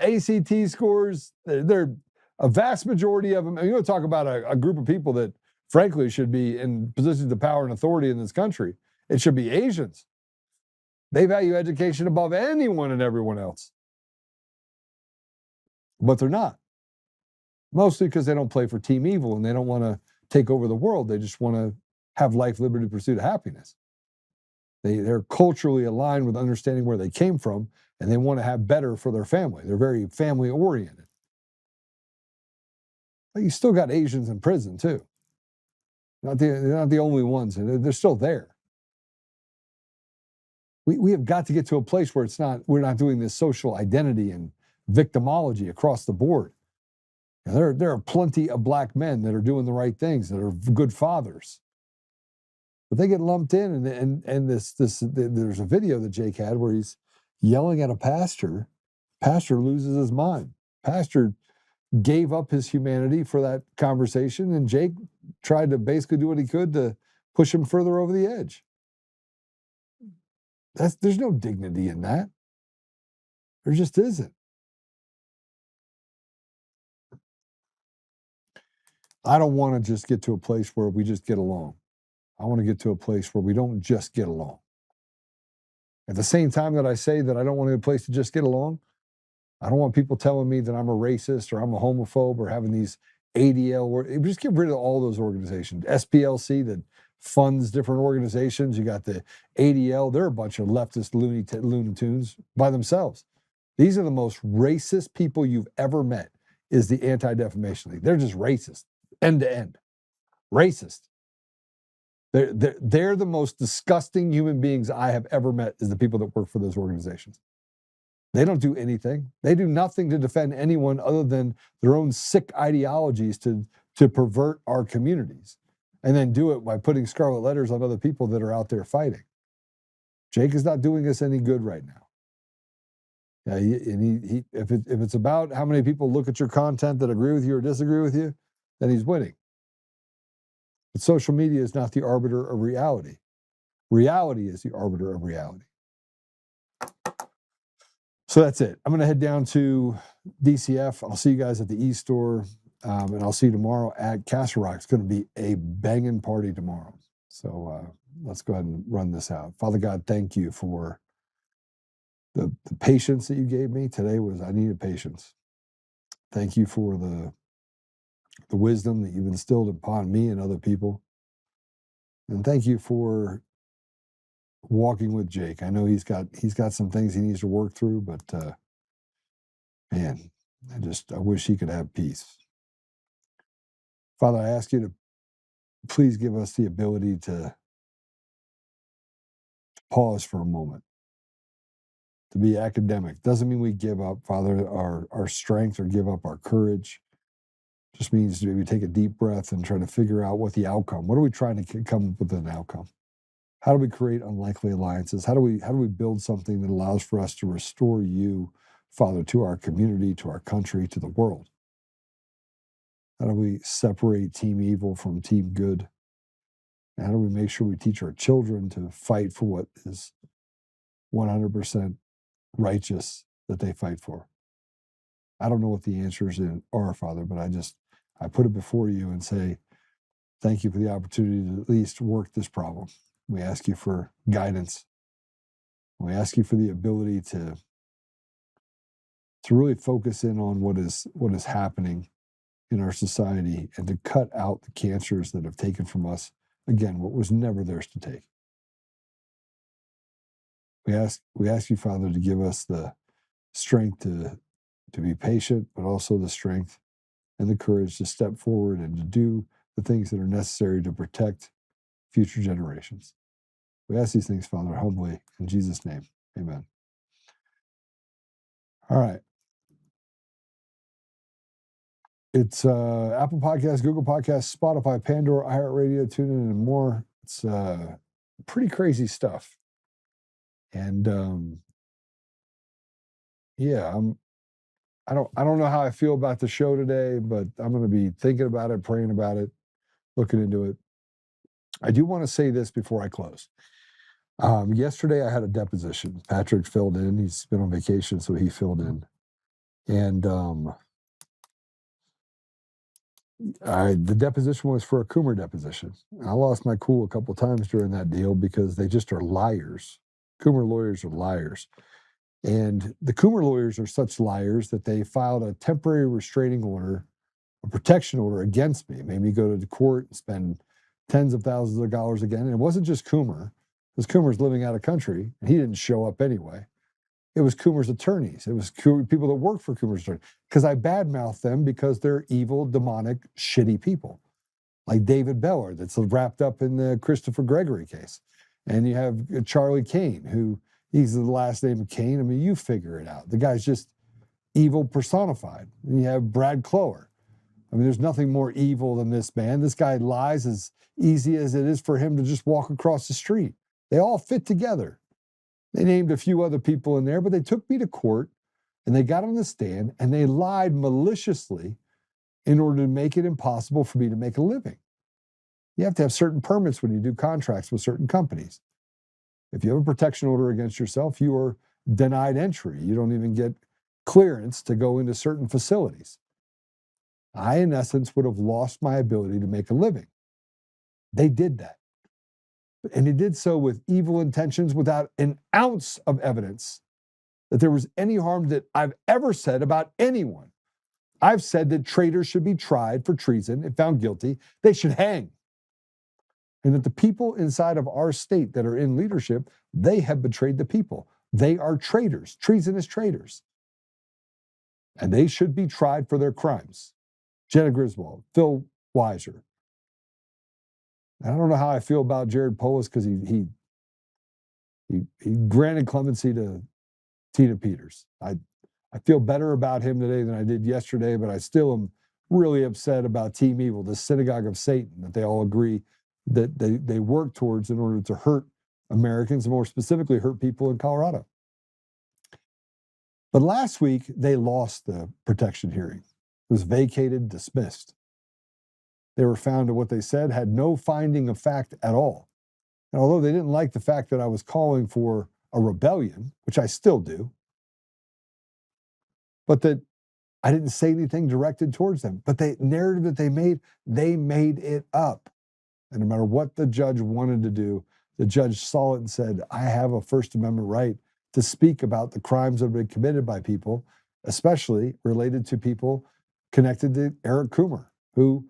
B: ACT scores. They're a vast majority of them. And you're going to talk about a group of people that, frankly, should be in positions of power and authority in this country. It should be Asians. They value education above anyone and everyone else. But they're not. Mostly because they don't play for Team Evil and they don't want to take over the world. They just want to have life, liberty, pursuit of happiness. They're culturally aligned with understanding where they came from, and they want to have better for their family. They're very family-oriented. But you still got Asians in prison, too. They're not the only ones. They're still there. We have got to get to a place where we're not doing this social identity and victimology across the board. And there are plenty of black men that are doing the right things, that are good fathers. But they get lumped in, and there's a video that Jake had where he's yelling at a pastor. Pastor loses his mind. Pastor gave up his humanity for that conversation, and Jake tried to basically do what he could to push him further over the edge. There's no dignity in that. There just isn't. I don't want to just get to a place where we just get along. I want to get to a place where we don't just get along. At the same time that I say that I don't want a place to just get along, I don't want people telling me that I'm a racist or I'm a homophobe or having these ADL words. Just get rid of all those organizations. SPLC that funds different organizations. You got the ADL. They're a bunch of leftist Looney Tunes by themselves. These are the most racist people you've ever met, is the Anti-Defamation League. They're just racist, end to end. Racist. They're the most disgusting human beings I have ever met, is the people that work for those organizations. They don't do anything. They do nothing to defend anyone other than their own sick ideologies to pervert our communities, and then do it by putting scarlet letters on other people that are out there fighting. Jake is not doing us any good right now. Yeah, if it's about how many people look at your content that agree with you or disagree with you, then he's winning. But social media is not the arbiter of reality. Reality is the arbiter of reality. So that's it. I'm going to head down to DCF. I'll see you guys at the e-store, and I'll see you tomorrow at Castle Rock. It's going to be a banging party tomorrow. So let's go ahead and run this out. Father God, thank you for the patience that you gave me. Today I needed patience. Thank you for the wisdom that you've instilled upon me and other people. And thank you for walking with Jake. I know he's got some things he needs to work through, but man, I wish he could have peace. Father, I ask you to please give us the ability to pause for a moment, to be academic. Doesn't mean we give up, Father, our strength or give up our courage. Just means we take a deep breath and try to figure out what the outcome. What are we trying to come up with an outcome? How do we create unlikely alliances? How do we build something that allows for us to restore you, Father, to our community, to our country, to the world? How do we separate Team Evil from Team Good? And how do we make sure we teach our children to fight for what is 100% righteous that they fight for? I don't know what the answers are, Father, but I put it before you and say, thank you for the opportunity to at least work this problem. We ask you for guidance. We ask you for the ability to really focus in on what is happening in our society and to cut out the cancers that have taken from us, again, what was never theirs to take. We ask you, Father, to give us the strength to be patient, but also the strength and the courage to step forward and to do the things that are necessary to protect future generations. We ask these things, Father, humbly, in Jesus' name. Amen. All right. It's Apple Podcasts, Google Podcasts, Spotify, Pandora, iHeartRadio, TuneIn, and more. It's pretty crazy stuff. And yeah, I don't know how I feel about the show today, but I'm going to be thinking about it, praying about it, looking into it. I do want to say this before I close. Yesterday I had a deposition. Patrick filled in. He's been on vacation, so he filled in. And the deposition was for a Coomer deposition. I lost my cool a couple of times during that deal because they just are liars. Coomer lawyers are liars. And the Coomer lawyers are such liars that they filed a temporary restraining order, a protection order against me. Made me go to the court and spend tens of thousands of dollars again. And it wasn't just Coomer, because Coomer's living out of country, and he didn't show up anyway. It was Coomer's attorneys. It was people that work for Coomer's attorneys. Because I badmouthed them because they're evil, demonic, shitty people. Like David Beller, that's wrapped up in the Christopher Gregory case. And you have Charlie Kane, who he's the last name of Kane. I mean, you figure it out. The guy's just evil personified. And you have Brad Clower. I mean, there's nothing more evil than this man. This guy lies as easy as it is for him to just walk across the street. They all fit together. They named a few other people in there, but they took me to court and they got on the stand and they lied maliciously in order to make it impossible for me to make a living. You have to have certain permits when you do contracts with certain companies. If you have a protection order against yourself, you are denied entry. You don't even get clearance to go into certain facilities. I, in essence, would have lost my ability to make a living. They did that. And they did so with evil intentions, without an ounce of evidence that there was any harm that I've ever said about anyone. I've said that traitors should be tried for treason and found guilty. They should hang. And that the people inside of our state that are in leadership, they have betrayed the people. They are traitors, treasonous traitors. And they should be tried for their crimes. Jenna Griswold, Phil Weiser. I don't know how I feel about Jared Polis because he granted clemency to Tina Peters. I feel better about him today than I did yesterday, but I still am really upset about Team Evil, the synagogue of Satan, that they all agree that they work towards in order to hurt Americans, and more specifically hurt people in Colorado. But last week, they lost the protection hearing. It was vacated, dismissed. They were found to what they said had no finding of fact at all. And although they didn't like the fact that I was calling for a rebellion, which I still do, but that I didn't say anything directed towards them. But the narrative that they made it up. And no matter what the judge wanted to do, the judge saw it and said, I have a First Amendment right to speak about the crimes that have been committed by people, especially related to people connected to Eric Coomer, who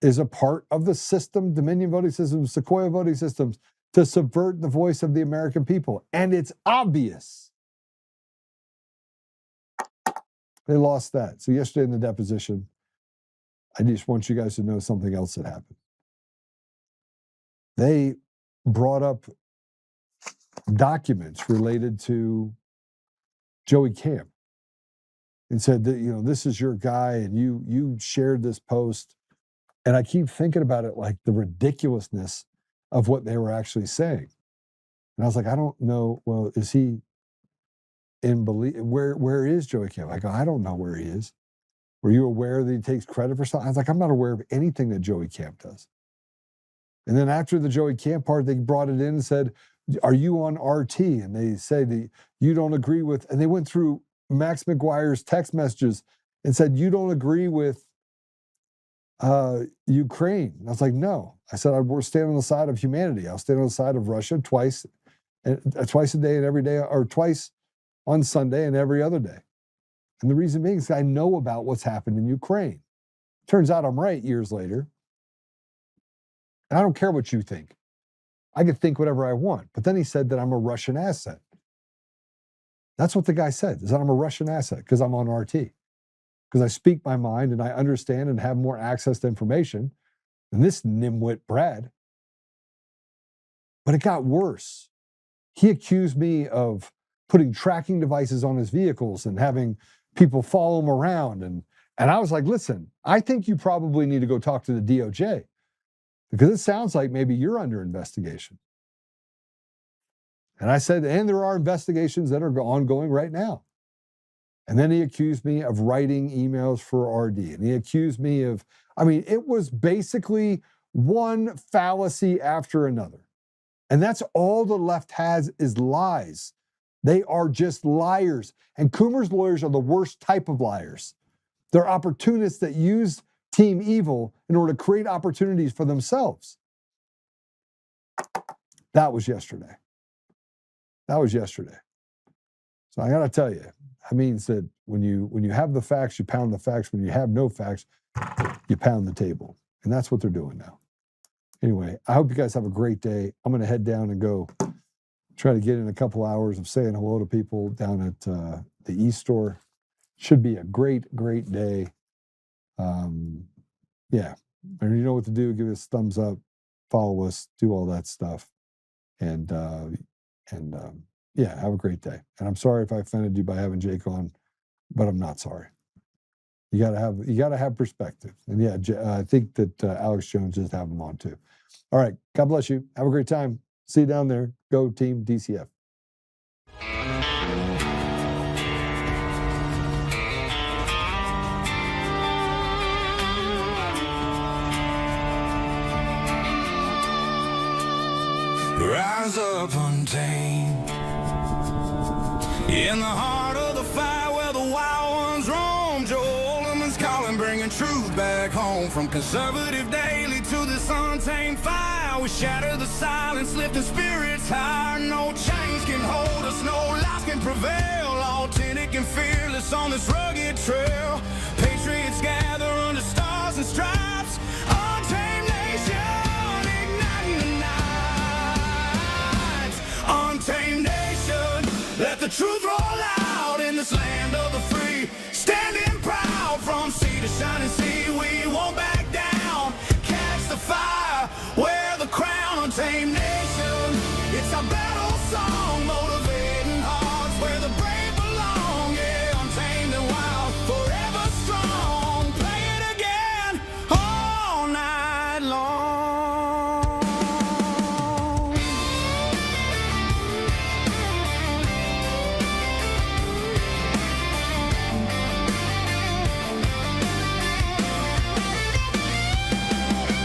B: is a part of the system, Dominion voting systems, Sequoia voting systems, to subvert the voice of the American people. And it's obvious. They lost that. So yesterday in the deposition, I just want you guys to know something else that happened. They brought up documents related to Joey Camp and said that, you know, this is your guy and you shared this post. And I keep thinking about it, like the ridiculousness of what they were actually saying. And I was like, I don't know. Well, is he in belief? Where is Joey Camp? I go, I don't know where he is. Were you aware that he takes credit for something? I was like, I'm not aware of anything that Joey Camp does. And then after the Joey Camp part, they brought it in and said, are you on RT? And they say that you don't agree with, and they went through Max McGuire's text messages and said, you don't agree with Ukraine. And I was like, no. I said, we're standing on the side of humanity. I'll stand on the side of Russia twice a day and every day, or twice on Sunday and every other day. And the reason being is I know about what's happened in Ukraine. Turns out I'm right years later. And I don't care what you think. I can think whatever I want. But then he said that I'm a Russian asset. That's what the guy said, is that I'm a Russian asset because I'm on RT. Because I speak my mind and I understand and have more access to information than this nimwit Brad. But it got worse. He accused me of putting tracking devices on his vehicles and having people follow him around. And I was like, listen, I think you probably need to go talk to the DOJ because it sounds like maybe you're under investigation. And I said, and there are investigations that are ongoing right now. And then he accused me of writing emails for RD. And he accused me of, I mean, it was basically one fallacy after another. And that's all the left has is lies. They are just liars. And Coomer's lawyers are the worst type of liars. They're opportunists that use Team Evil in order to create opportunities for themselves. That was yesterday. That was yesterday. So I got to tell you, that means that when you have the facts, you pound the facts. When you have no facts, you pound the table. And that's what they're doing now. Anyway, I hope you guys have a great day. I'm going to head down and go try to get in a couple hours of saying hello to people down at the e-store. Should be a great, great day. Yeah, and you know what to do. Give us a thumbs up, follow us, do all that stuff. And yeah, have a great day. And I'm sorry if I offended you by having Jake on, but I'm not sorry. You gotta have perspective. And yeah, I think that Alex Jones just have him on too. All right, God bless you. Have a great time. See you down there. Go Team DCF.
T: Rise up untamed in the heart of the fire where the wild ones roam. Joe Oltmann's calling, bringing truth back home. From conservative daily to this untamed fire, we shatter the silence, lifting spirits higher. No chains can hold us, no lies can prevail. Authentic and fearless on this rugged trail. Patriots gather under stars and stripes. Untamed nation, igniting the night. Untamed nation, let the truth roll out in this land of the free. Standing proud from sea to shining sea, we won't back down. Catch the fire, wear the crown. Untamed nation, it's our battle song, motivating hearts where the brave belong. Yeah, untamed and wild, forever strong. Play it again all night long.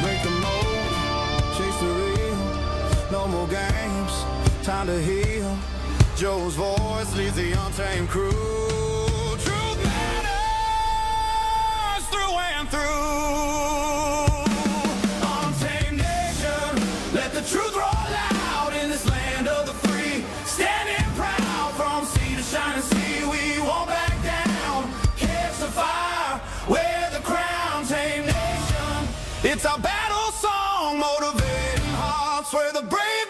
T: Break the mold, chase the real. No more games, time to heal. Joe's voice leads the untamed crew. Truth matters through and through. Untamed nation, let the truth roll out in this land of the free. Standing proud from sea to shining sea, we won't back down. Catch the fire, wear the crown. Tame nation, it's our battle song, motivating hearts where the brave